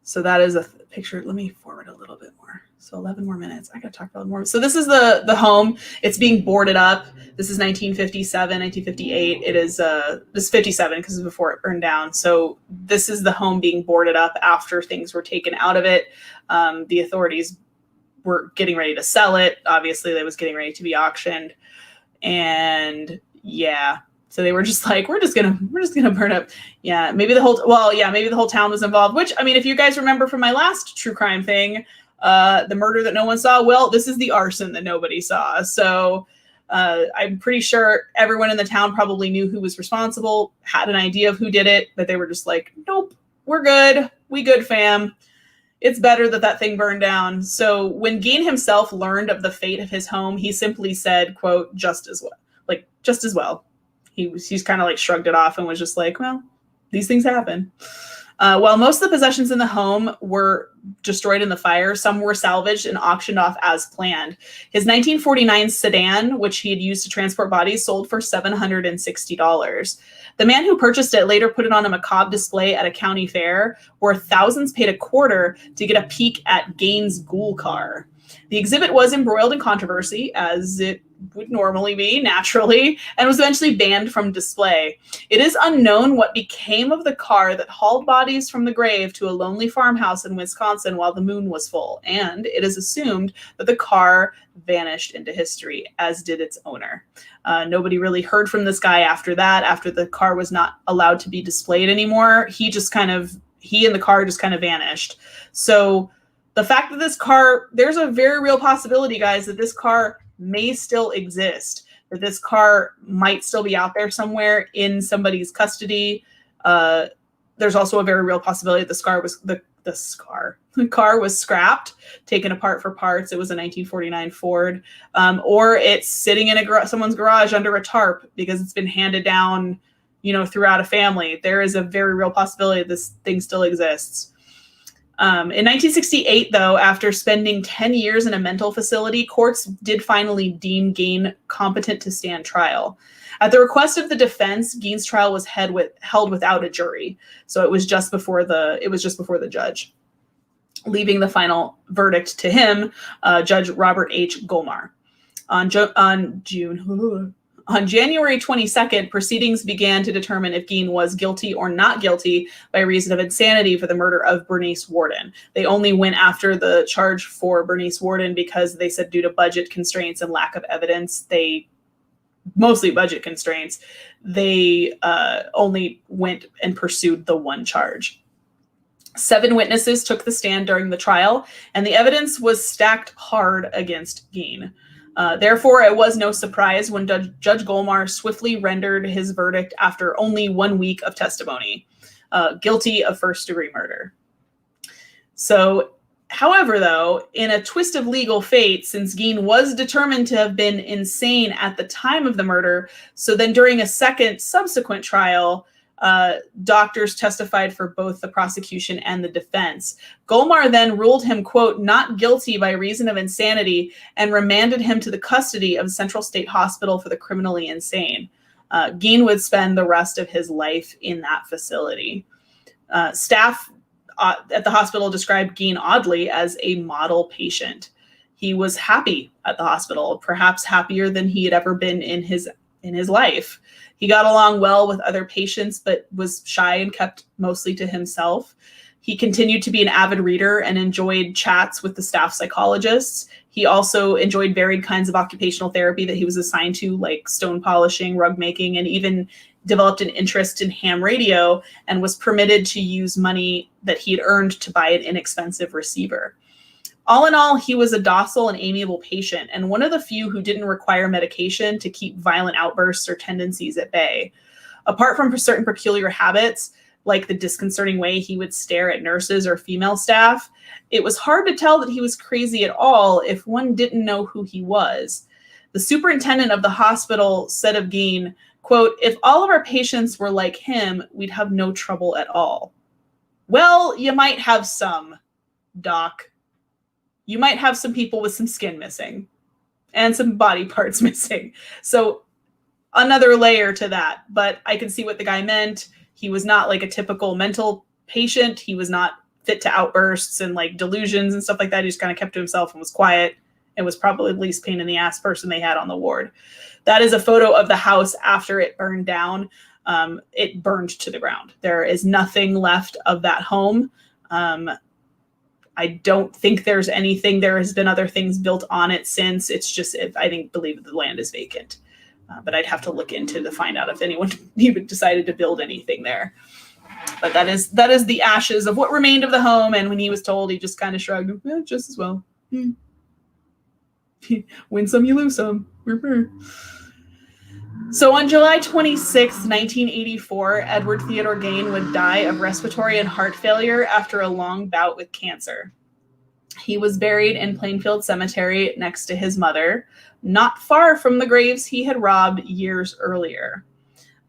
So that is a picture. Let me forward a little bit more. So 11 more minutes. I got to talk about more. So this is the home. It's being boarded up. This is 1957, 1958. It is this is 57 because it's before it burned down. So this is the home being boarded up after things were taken out of it. The authorities were getting ready to sell it. Obviously, it was getting ready to be auctioned. And yeah, so they were just like, we're just gonna burn up. Yeah, maybe the whole town was involved. Which, I mean, if you guys remember from my last true crime thing, the murder that no one saw, well, this is the arson that nobody saw. So I'm pretty sure everyone in the town probably knew who was responsible, had an idea of who did it, but they were just like, nope, we're good. We good, fam. It's better that thing burned down. So when Gein himself learned of the fate of his home, he simply said, quote, just as well. He's kind of like shrugged it off and was just like, well, these things happen. While most of the possessions in the home were destroyed in the fire, some were salvaged and auctioned off as planned. His 1949 sedan, which he had used to transport bodies, sold for $760. The man who purchased it later put it on a macabre display at a county fair, where thousands paid $0.25 to get a peek at Gein's ghoul car. The exhibit was embroiled in controversy, as it would normally be, naturally, and was eventually banned from display. It is unknown what became of the car that hauled bodies from the grave to a lonely farmhouse in Wisconsin while the moon was full, and it is assumed that the car vanished into history, as did its owner. Nobody really heard from this guy after that. After the car was not allowed to be displayed anymore, he and the car just kind of vanished. So the fact that this car, there's a very real possibility, guys, that this car may still exist, that this car might still be out there somewhere in somebody's custody. There's also a very real possibility that the car was scrapped, taken apart for parts. It was a 1949 Ford, or it's sitting in someone's garage under a tarp because it's been handed down, throughout a family. There is a very real possibility this thing still exists. In 1968, though, after spending 10 years in a mental facility, courts did finally deem Gein competent to stand trial. At the request of the defense, Gein's trial was held without a jury, so it was just before the judge, leaving the final verdict to him, Judge Robert H. Golmar. On January 22nd, proceedings began to determine if Gein was guilty or not guilty by reason of insanity for the murder of Bernice Worden. They only went after the charge for Bernice Worden because they said due to budget constraints and lack of evidence, mostly budget constraints, they only went and pursued the one charge. 7 witnesses took the stand during the trial, and the evidence was stacked hard against Gein. Therefore, it was no surprise when Judge Golmar swiftly rendered his verdict after only 1 week of testimony, guilty of first-degree murder. So However, though, in a twist of legal fate, since Gein was determined to have been insane at the time of the murder, so then during a second subsequent trial, doctors testified for both the prosecution and the defense. Golmar then ruled him, quote, not guilty by reason of insanity and remanded him to the custody of Central State Hospital for the criminally insane. Gein would spend the rest of his life in that facility. Staff at the hospital described Gein oddly as a model patient. He was happy at the hospital, perhaps happier than he had ever been in his life. He got along well with other patients, but was shy and kept mostly to himself. He continued to be an avid reader and enjoyed chats with the staff psychologists. He also enjoyed varied kinds of occupational therapy that he was assigned to, like stone polishing, rug making, and even developed an interest in ham radio and was permitted to use money that he had earned to buy an inexpensive receiver. All in all, he was a docile and amiable patient, and one of the few who didn't require medication to keep violent outbursts or tendencies at bay. Apart from certain peculiar habits, like the disconcerting way he would stare at nurses or female staff, it was hard to tell that he was crazy at all if one didn't know who he was. The superintendent of the hospital said of Gein, quote, if all of our patients were like him, we'd have no trouble at all. Well, you might have some, Doc. You might have some people with some skin missing and some body parts missing. So another layer to that, but I can see what the guy meant. He was not like a typical mental patient. He was not fit to outbursts and like delusions and stuff like that. He just kind of kept to himself and was quiet and was probably the least pain in the ass person they had on the ward. That is a photo of the house after it burned down. It burned to the ground. There is nothing left of that home. I don't think there's anything. There has been other things built on it since. It's just, believe the land is vacant. But I'd have to look into to find out if anyone even decided to build anything there. But that is the ashes of what remained of the home. And when he was told, he just kind of shrugged, just as well. Win some, you lose some. So on July 26, 1984, Edward Theodore Gein would die of respiratory and heart failure after a long bout with cancer. He was buried in Plainfield Cemetery next to his mother, not far from the graves he had robbed years earlier.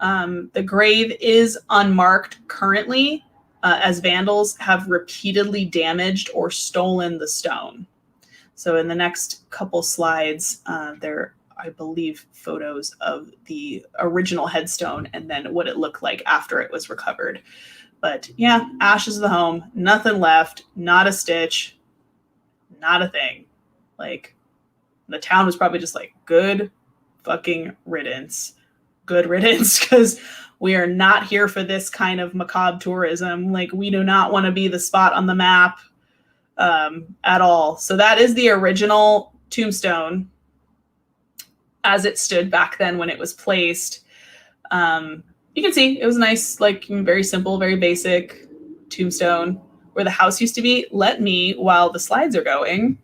The grave is unmarked currently, as vandals have repeatedly damaged or stolen the stone. So in the next couple slides, there I believe, photos of the original headstone and then what it looked like after it was recovered. But yeah, ashes of the home, nothing left, not a stitch, not a thing. Like, the town was probably just like, good fucking riddance. Good riddance, because we are not here for this kind of macabre tourism. Like, we do not want to be the spot on the map at all. So that is the original tombstone as it stood back then when it was placed. You can see it was nice, like very simple, very basic tombstone where the house used to be. Let me, while the slides are going,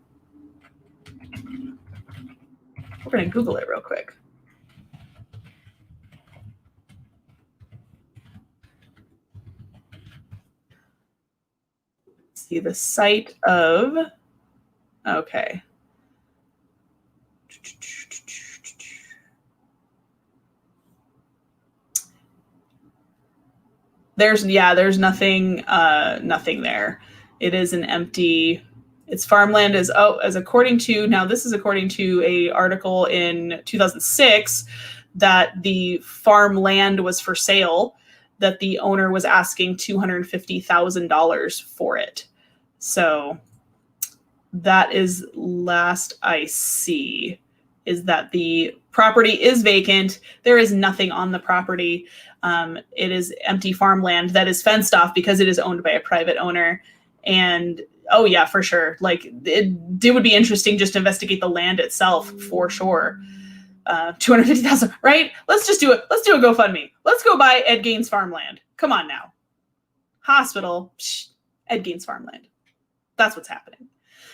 we're going to Google it real quick. See the site of, okay. There's nothing there. It is an empty, its farmland is, according to a article in 2006 that the farmland was for sale, that the owner was asking $250,000 for it. So that is last I see, is that the property is vacant. There is nothing on the property. It is empty farmland that is fenced off because it is owned by a private owner. And oh yeah, for sure. Like it would be interesting just to investigate the land itself for sure. 250,000, right? Let's just do it. Let's do a GoFundMe. Let's go buy Ed Gein's farmland. Come on now. Hospital, Ed Gein's farmland. That's what's happening.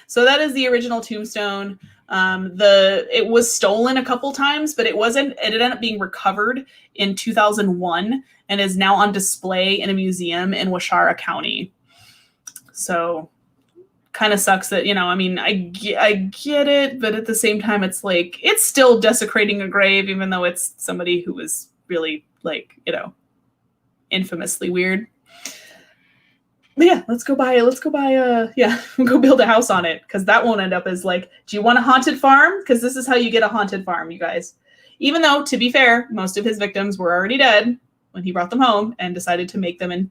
So that is the original tombstone. It was stolen a couple times, but it ended up being recovered in 2001 and is now on display in a museum in Washara County. So kind of sucks that, I mean, I get it, but at the same time, it's like, it's still desecrating a grave, even though it's somebody who was really, like, infamously weird. But yeah, let's go we'll go build a house on it, because that won't end up as like, do you want a haunted farm? Because this is how you get a haunted farm, you guys. Even though, to be fair, most of his victims were already dead when he brought them home and decided to make them into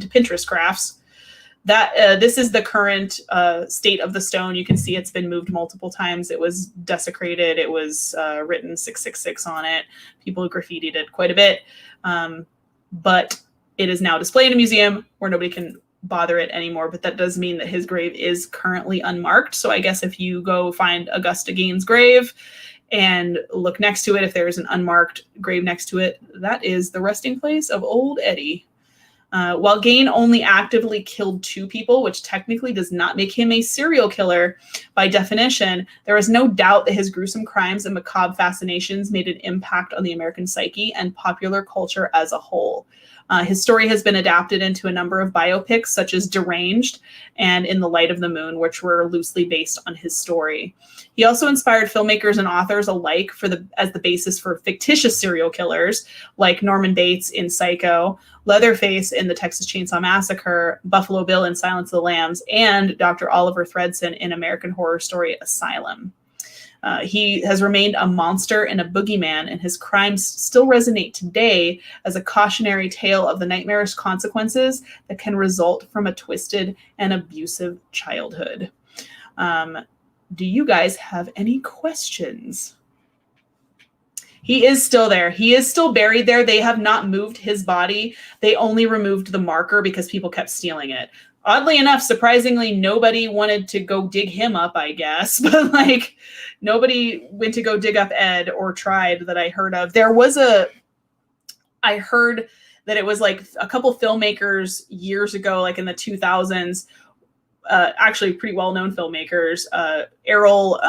Pinterest crafts. That this is the current state of the stone. You can see it's been moved multiple times. It was desecrated. It was written 666 on it. People graffitied it quite a bit. But it is now displayed in a museum where nobody can bother it anymore. But that does mean that his grave is currently unmarked. So I guess if you go find Augusta Gein's grave and look next to it, if there is an unmarked grave next to it, that is the resting place of old Eddie. While Gein only actively killed 2 people, which technically does not make him a serial killer by definition, there is no doubt that his gruesome crimes and macabre fascinations made an impact on the American psyche and popular culture as a whole. His story has been adapted into a number of biopics, such as Deranged and In the Light of the Moon, which were loosely based on his story. He also inspired filmmakers and authors alike as the basis for fictitious serial killers, like Norman Bates in Psycho, Leatherface in the Texas Chainsaw Massacre, Buffalo Bill in Silence of the Lambs, and Dr. Oliver Thredson in American Horror Story Asylum. He has remained a monster and a boogeyman, and his crimes still resonate today as a cautionary tale of the nightmarish consequences that can result from a twisted and abusive childhood. Do you guys have any questions? He is still there. He is still buried there. They have not moved his body. They only removed the marker because people kept stealing it. Oddly enough, surprisingly, nobody wanted to go dig him up, I guess. But like, nobody went to go dig up Ed or tried that I heard of. I heard that it was like a couple filmmakers years ago, like in the 2000s, actually pretty well-known filmmakers, Errol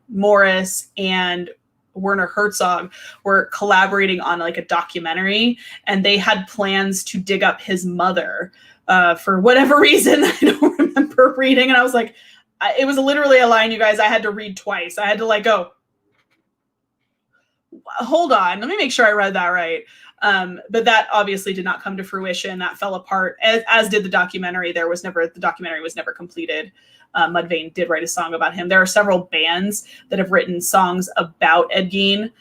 Morris and Werner Herzog were collaborating on like a documentary, and they had plans to dig up his mother. For whatever reason, I don't remember reading. And I was like, it was literally a line, you guys, I had to read twice. I had to like go, hold on, let me make sure I read that right. But that obviously did not come to fruition. That fell apart, as did the documentary. The documentary was never completed. Mudvayne did write a song about him. There are several bands that have written songs about Ed Gein.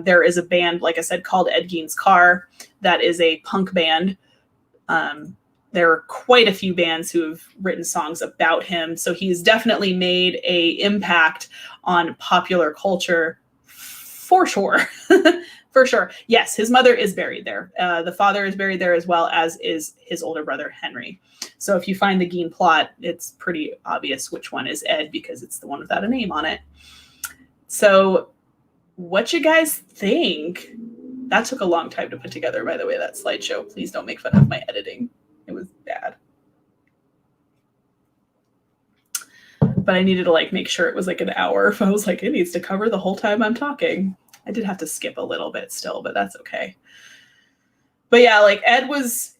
There is a band, like I said, called Ed Gein's Car. That is a punk band. There are quite a few bands who have written songs about him. So he's definitely made an impact on popular culture for sure. For sure. Yes, his mother is buried there. The father is buried there, as well as is his older brother, Henry. So if you find the Gein plot, it's pretty obvious which one is Ed, because it's the one without a name on it. So what you guys think? That took a long time to put together, by the way, that slideshow. Please don't make fun of my editing. It was bad. But I needed to like make sure it was like an hour. If I was like, it needs to cover the whole time I'm talking. I did have to skip a little bit still, but that's okay. But yeah, like Ed was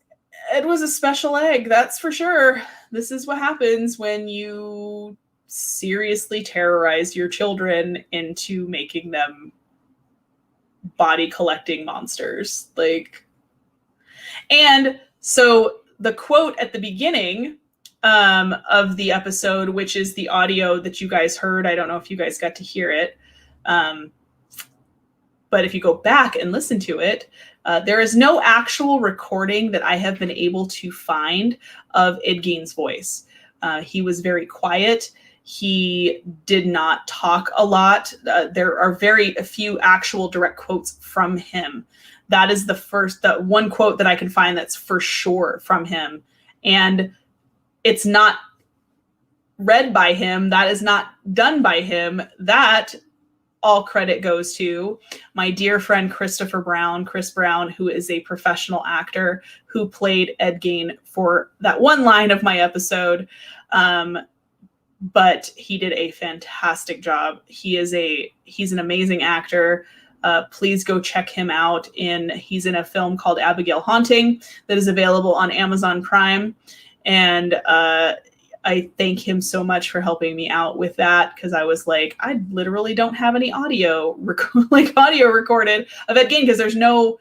a special egg, that's for sure. This is what happens when you seriously terrorize your children into making them body collecting monsters. Like, and so the quote at the beginning of the episode, which is the audio that you guys heard, I don't know if you guys got to hear it, but if you go back and listen to it, there is no actual recording that I have been able to find of Ed Gein's voice. He was very quiet. He did not talk a lot. There are very few actual direct quotes from him. That is the one quote that I can find that's for sure from him. And it's not read by him. That is not done by him. That all credit goes to my dear friend Chris Brown, who is a professional actor who played Ed Gein for that one line of my episode. But he did a fantastic job. He's an amazing actor. Please go check him out. He's in a film called Abigail Haunting that is available on Amazon Prime. And I thank him so much for helping me out with that, because I was like, I literally don't have any audio recorded of Ed Gein, because there's no,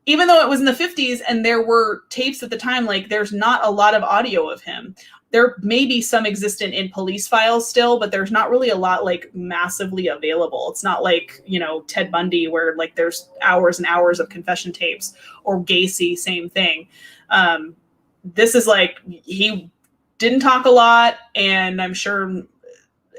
even though it was in the 50s and there were tapes at the time, like there's not a lot of audio of him. There may be some existent in police files still, but there's not really a lot like massively available. It's not like, you know, Ted Bundy, where like there's hours and hours of confession tapes, or Gacy, same thing. This is like, he didn't talk a lot, and I'm sure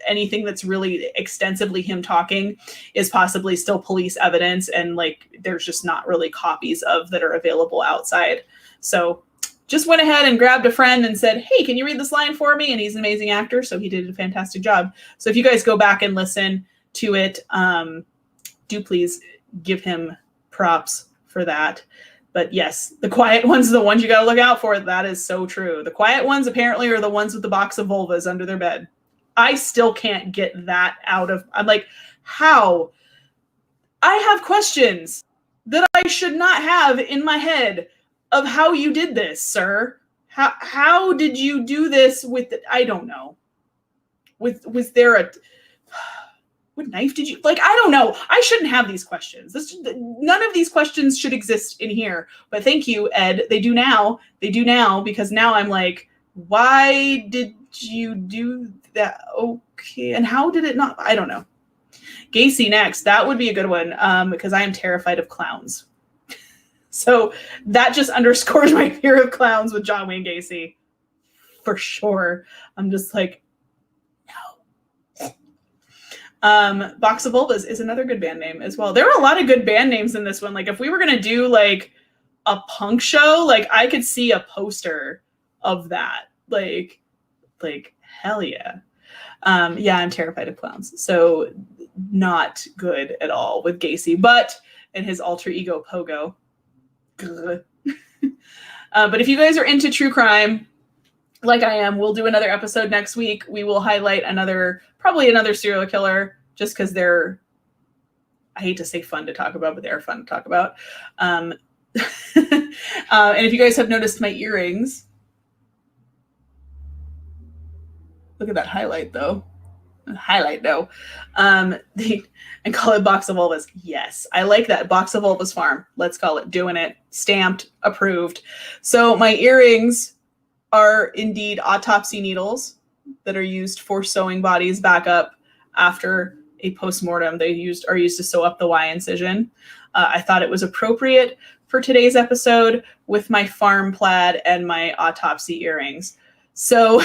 anything that's really extensively him talking is possibly still police evidence, and like there's just not really copies of that are available outside. So just went ahead and grabbed a friend and said, hey, can you read this line for me? And he's an amazing actor, so he did a fantastic job. So if you guys go back and listen to it, do please give him props for that. But yes, the quiet ones are the ones you got to look out for. That is so true. The quiet ones apparently are the ones with the box of vulvas under their bed. I still can't get that out of, I'm like, how? I have questions that I should not have in my head of how you did this, sir. How did you do this with, I don't know. Was there a, what knife did you, like, I don't know. I shouldn't have these questions. None of these questions should exist in here. But thank you, Ed. They do now. They do now, because now I'm like, why did you do that? Okay. And how did it not? I don't know. Gacy next. That would be a good one, because I am terrified of clowns. So that just underscores my fear of clowns with John Wayne Gacy. For sure. I'm just like, no. Box of Vulvas is another good band name as well. There are a lot of good band names in this one. Like if we were going to do like a punk show, like I could see a poster of that. Like hell yeah. Yeah, I'm terrified of clowns. So not good at all with Gacy, but in his alter ego Pogo. But if you guys are into true crime, like I am, we'll do another episode next week. We will highlight probably another serial killer, just because they're, I hate to say fun to talk about, but they're fun to talk about. And if you guys have noticed my earrings, look at that highlight though. And call it Box of Vulvas. Yes, I like that. Box of Vulvas Farm. Let's call it. Doing it. Stamped. Approved. So my earrings are indeed autopsy needles that are used for sewing bodies back up after a postmortem. Are used to sew up the Y incision. I thought it was appropriate for today's episode with my farm plaid and my autopsy earrings. So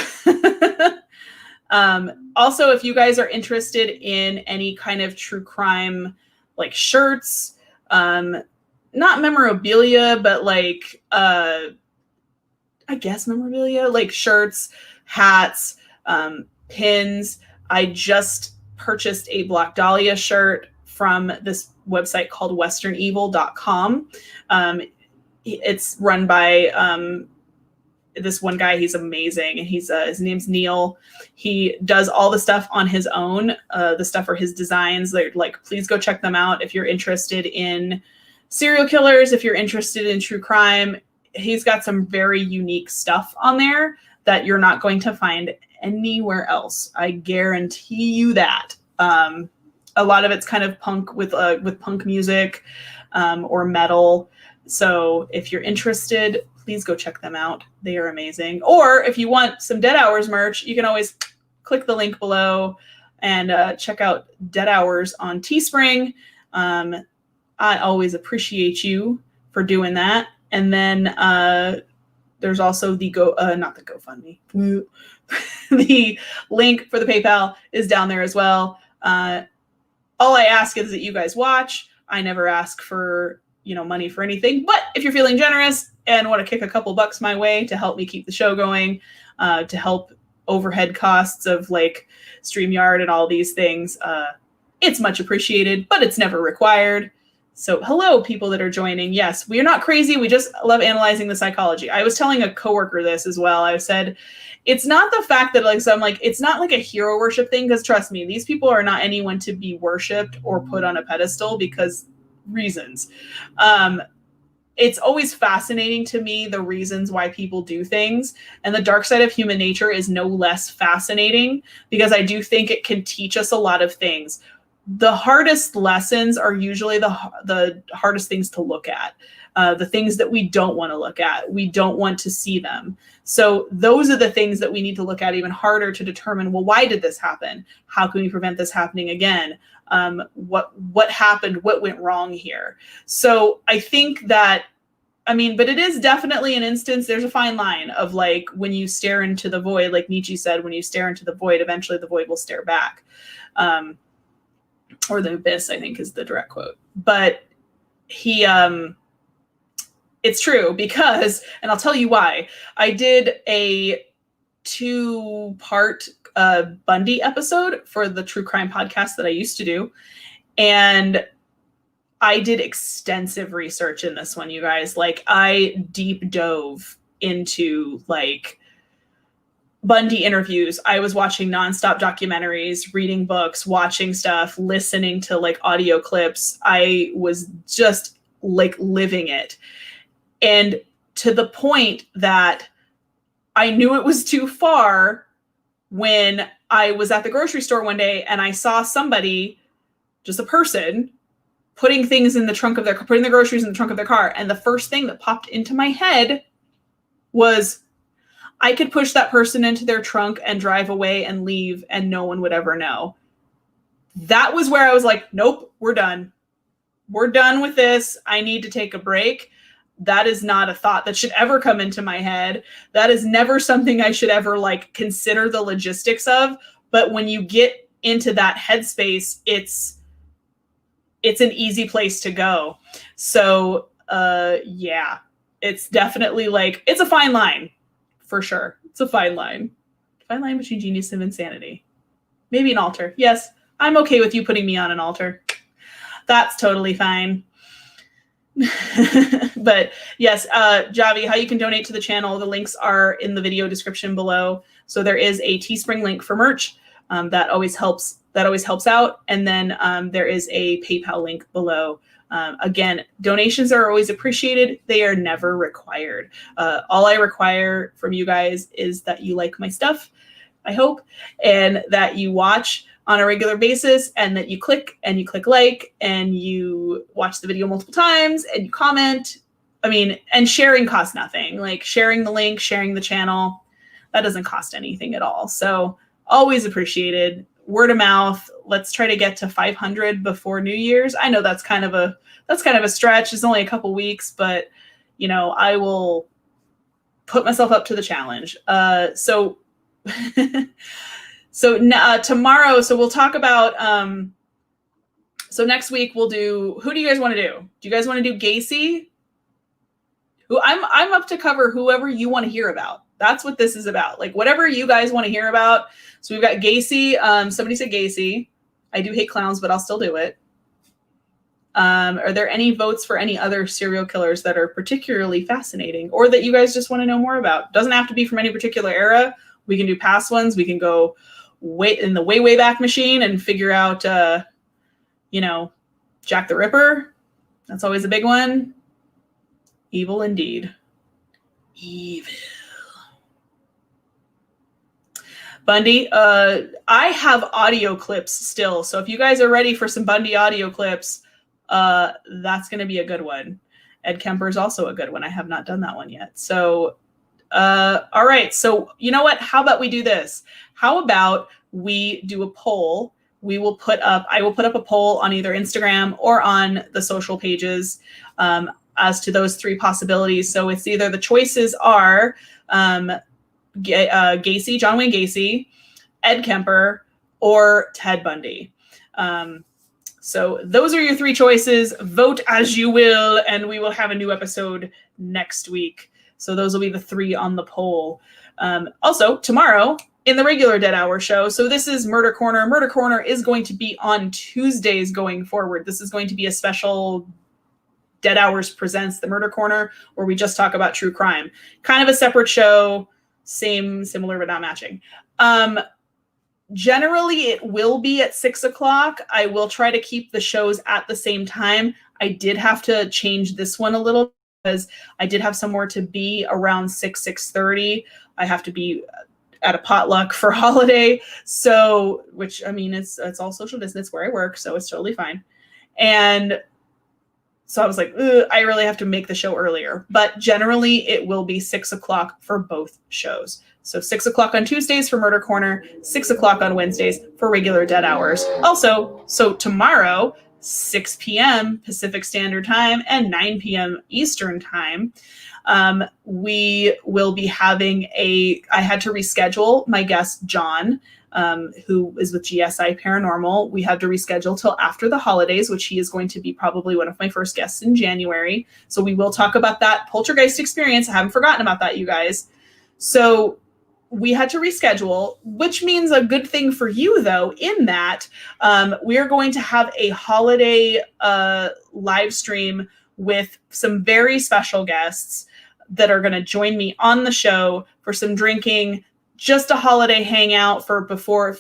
also, if you guys are interested in any kind of true crime, like shirts, not memorabilia, but like, I guess memorabilia, like shirts, hats, pins. I just purchased a Black Dahlia shirt from this website called westernevil.com. It's run by, this one guy. He's amazing, and his name's Neil. He does all the stuff on his own. The stuff are his designs. They're like, please go check them out if you're interested in serial killers, if you're interested in true crime. He's got some very unique stuff on there that you're not going to find anywhere else. I guarantee you that. A lot of it's kind of punk with punk music, or metal. So if you're interested, please go check them out. They are amazing. Or if you want some Dead Hours merch, you can always click the link below and check out Dead Hours on Teespring. I always appreciate you for doing that. And then there's also the not the GoFundMe. The link for the PayPal is down there as well. All I ask is that you guys watch. I never ask for money for anything, but if you're feeling generous and want to kick a couple bucks my way to help me keep the show going, to help overhead costs of like StreamYard and all these things, it's much appreciated, but it's never required. So hello, people that are joining. Yes, we are not crazy. We just love analyzing the psychology. I was telling a coworker this as well. I said, it's not the fact that it's not like a hero worship thing, because trust me, these people are not anyone to be worshipped or put on a pedestal because reasons. it's always fascinating to me the reasons why people do things, and the dark side of human nature is no less fascinating, because I do think it can teach us a lot of things. The hardest lessons are usually the hardest things to look at, the things that we don't want to look at. We don't want to see them. So those are the things that we need to look at even harder to determine, well, why did this happen? How can we prevent this happening again? What happened? What went wrong here? So I think that, I mean, but it is definitely an instance, there's a fine line of like, when you stare into the void, like Nietzsche said, when you stare into the void, eventually the void will stare back. Or the abyss, I think, is the direct quote. But he, it's true because, and I'll tell you why. I did a 2-part Bundy episode for the true crime podcast that I used to do. And I did extensive research in this one, you guys. Like, I deep dove into like Bundy interviews. I was watching nonstop documentaries, reading books, watching stuff, listening to like audio clips. I was just like living it. And to the point that I knew it was too far when I was at the grocery store one day and I saw somebody, just a person, putting things in the trunk of their, putting the groceries in the trunk of their car. And the first thing that popped into my head was, I could push that person into their trunk and drive away and leave and no one would ever know. That was where I was like, nope, we're done. We're done with this. I need to take a break. That is not a thought that should ever come into my head. That is never something I should ever like consider the logistics of. But when you get into that headspace, it's an easy place to go. So yeah, it's definitely like, it's a fine line for sure. It's a fine line. Fine line between genius and insanity. Maybe an altar. Yes, I'm okay with you putting me on an altar. That's totally fine. But yes, Javi, how you can donate to the channel, the links are in the video description below. So there is a Teespring link for merch. That always helps out. And then there is a PayPal link below. Again, donations are always appreciated. They are never required. All I require from you guys is that you like my stuff, I hope, and that you watch on a regular basis, and that you click like, and you watch the video multiple times, and you comment. I mean, and sharing costs nothing. Like sharing the link, sharing the channel, that doesn't cost anything at all. So always appreciated. Word of mouth. Let's try to get to 500 before New Year's. I know that's kind of a stretch. It's only a couple weeks, but you know, I will put myself up to the challenge. So tomorrow, so we'll talk about, so next week we'll do, who do you guys want to do? Do you guys want to do Gacy? Who I'm up to cover whoever you want to hear about. That's what this is about. Like whatever you guys want to hear about. So we've got Gacy. Somebody said Gacy. I do hate clowns, but I'll still do it. Are there any votes for any other serial killers that are particularly fascinating or that you guys just want to know more about? Doesn't have to be from any particular era. We can do past ones. We can go way in the way back machine and figure out, you know, Jack the Ripper. That's always a big one. Evil indeed. Evil. Bundy, I have audio clips still. So if you guys are ready for some Bundy audio clips, that's going to be a good one. Ed Kemper is also a good one. I have not done that one yet. So, all right. So you know what? How about we do this? How about we do a poll? I will put up a poll on either Instagram or on the social pages as to those 3 possibilities. So it's either the choices are Gacy, John Wayne Gacy, Ed Kemper, or Ted Bundy. So those are your 3 choices. Vote as you will, and we will have a new episode next week. So those will be the 3 on the poll. Also, tomorrow in the regular Dead Hour show. So this is Murder Corner. Murder Corner is going to be on Tuesdays going forward. This is going to be a special Dead Hours Presents the Murder Corner, where we just talk about true crime. Kind of a separate show. Similar, but not matching. Generally, it will be at 6 o'clock. I will try to keep the shows at the same time. I did have to change this one a little I did have somewhere to be around 6:30. I have to be at a potluck for holiday. So, which, I mean, it's all social distance where I work, so it's totally fine. And so I was like, I really have to make the show earlier. But generally, it will be 6 o'clock for both shows. So 6 o'clock on Tuesdays for Murder Corner, 6 o'clock on Wednesdays for regular Dead Hours. Also, so tomorrow, 6 p.m. Pacific Standard Time and 9 p.m. Eastern Time, we will be having I had to reschedule my guest, John, who is with GSI Paranormal. We had to reschedule till after the holidays, which he is going to be probably one of my first guests in January. So we will talk about that poltergeist experience. I haven't forgotten about that, you guys. So we had to reschedule, which means a good thing for you, though, in that we are going to have a holiday live stream with some very special guests that are going to join me on the show for some drinking, just a holiday hangout for before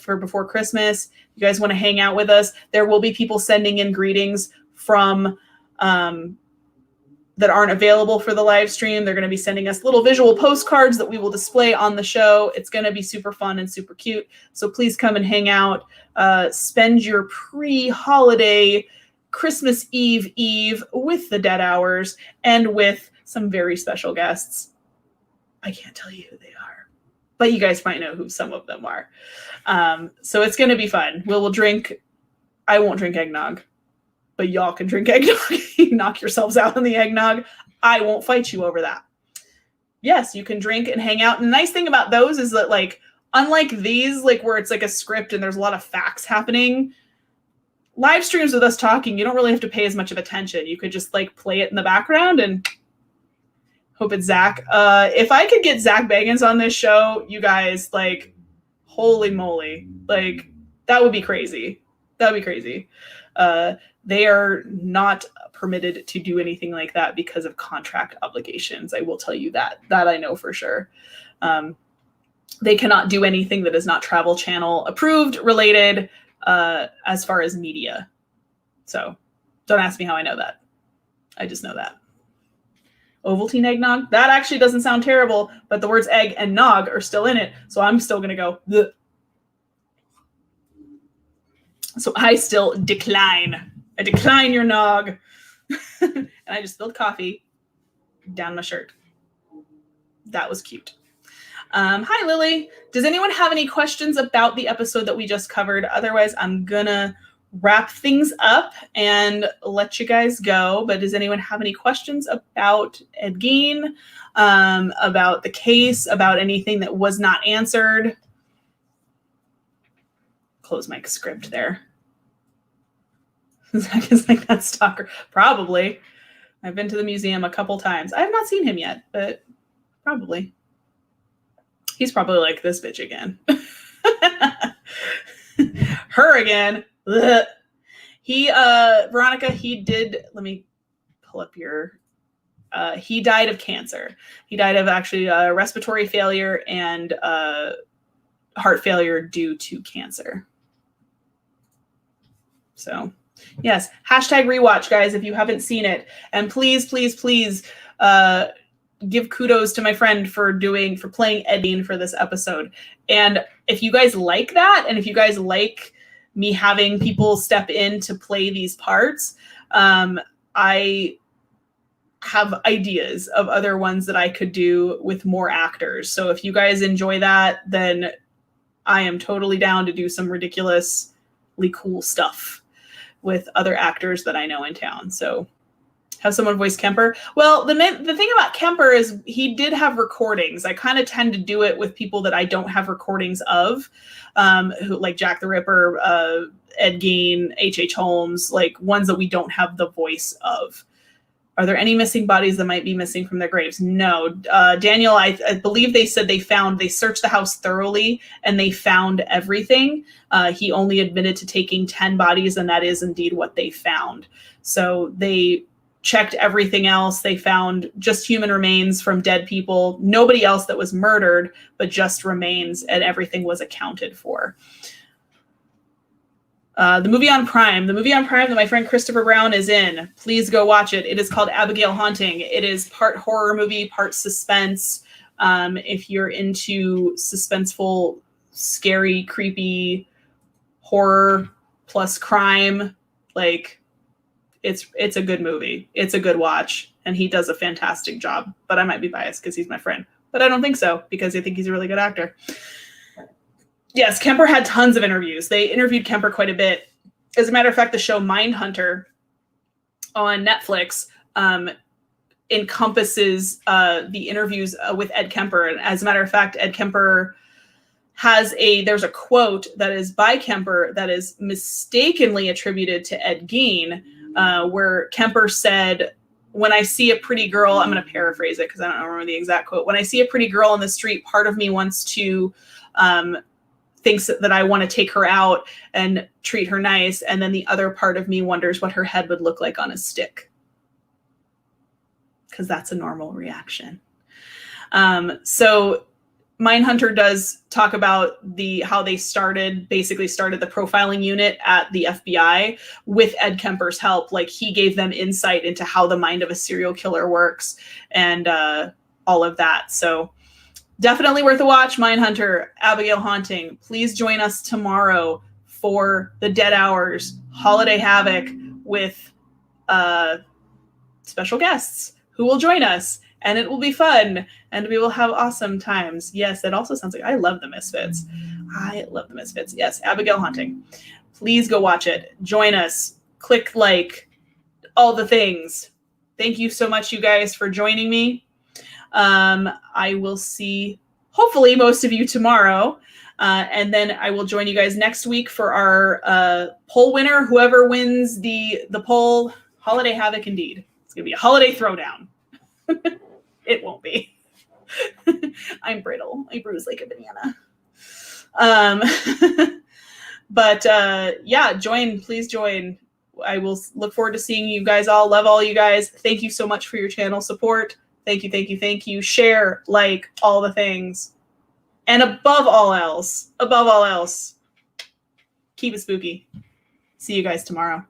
Christmas. You guys want to hang out with us? There will be people sending in greetings from that aren't available for the live stream. They're going to be sending us little visual postcards that we will display on the show. It's going to be super fun and super cute. So please come and hang out. Spend your pre-holiday Christmas Eve with the Dead Hours and with some very special guests. I can't tell you who they are, but you guys might know who some of them are. So it's going to be fun. We'll drink. I won't drink eggnog, but y'all can drink eggnog. Knock yourselves out on the eggnog. I won't fight you over that. Yes, you can drink and hang out. And the nice thing about those is that, like, unlike these, like where it's like a script and there's a lot of facts happening, live streams with us talking, you don't really have to pay as much of attention. You could just like play it in the background and hope it's Zach. If I could get Zach Bagans on this show, you guys, like, holy moly, like, that would be crazy. That would be crazy. They are not permitted to do anything like that because of contract obligations. I will tell you that. That I know for sure. They cannot do anything that is not Travel Channel approved related as far as media. So don't ask me how I know that. I just know that. Ovaltine eggnog? That actually doesn't sound terrible, but the words egg and nog are still in it. So I'm still going to go, bleh. So I still decline. I decline your nog. And I just spilled coffee down my shirt. That was cute. Hi, Lily. Does anyone have any questions about the episode that we just covered? Otherwise, I'm going to wrap things up and let you guys go. But does anyone have any questions about Ed Gein, about the case, about anything that was not answered? Close my script there. Zach is like, that stalker. Probably. I've been to the museum a couple times. I have not seen him yet, but probably. He's probably like, this bitch again. Her again. Ugh. Veronica, he did, let me pull up your, he died of cancer. He died of actually respiratory failure and heart failure due to cancer. So, yes, hashtag rewatch, guys, if you haven't seen it. And please, please, please give kudos to my friend for playing Ed Gein for this episode. And if you guys like that, and if you guys like me having people step in to play these parts, I have ideas of other ones that I could do with more actors. So if you guys enjoy that, then I am totally down to do some ridiculously cool stuff with other actors that I know in town. So have someone voice Kemper. Well, the thing about Kemper is he did have recordings. I kind of tend to do it with people that I don't have recordings of, who like Jack the Ripper, Ed Gein, H.H. Holmes, like ones that we don't have the voice of. Are there any missing bodies that might be missing from their graves? No. Daniel, I believe they said they searched the house thoroughly and they found everything. He only admitted to taking 10 bodies, and that is indeed what they found. So they checked everything else. They found just human remains from dead people, nobody else that was murdered, but just remains, and everything was accounted for. The movie on Prime that my friend Christopher Brown is in. Please go watch it. It is called Abigail Haunting. It is part horror movie, part suspense. If you're into suspenseful, scary, creepy horror plus crime, like it's a good movie. It's a good watch, and he does a fantastic job. But I might be biased because he's my friend. But I don't think so, because I think he's a really good actor. Yes, Kemper had tons of interviews. They interviewed Kemper quite a bit. As a matter of fact, the show Mindhunter on Netflix encompasses the interviews with Ed Kemper. And as a matter of fact, Ed Kemper there's a quote that is by Kemper that is mistakenly attributed to Ed Gein, where Kemper said, "When I see a pretty girl," I'm going to paraphrase it because I don't remember the exact quote. "When I see a pretty girl on the street, part of me wants to thinks that I want to take her out and treat her nice, and then the other part of me wonders what her head would look like on a stick." Because that's a normal reaction. So Mindhunter does talk about how they basically started the profiling unit at the FBI with Ed Kemper's help. Like, he gave them insight into how the mind of a serial killer works and all of that. So definitely worth a watch. Mindhunter, Abigail Haunting. Please join us tomorrow for the Dead Hours Holiday Havoc with special guests who will join us, and it will be fun, and we will have awesome times. Yes, it also sounds like I love the Misfits. I love the Misfits. Yes, Abigail Haunting. Please go watch it. Join us. Click like, all the things. Thank you so much, you guys, for joining me. I will see, hopefully, most of you tomorrow. And then I will join you guys next week for our poll winner. Whoever wins the poll, Holiday Havoc indeed. It's going to be a holiday throwdown. It won't be. I'm brittle. I bruise like a banana. But yeah, please join. I will look forward to seeing you guys all. Love all you guys. Thank you so much for your channel support. Thank you, thank you, thank you. Share, like, all the things. And above all else, keep it spooky. See you guys tomorrow.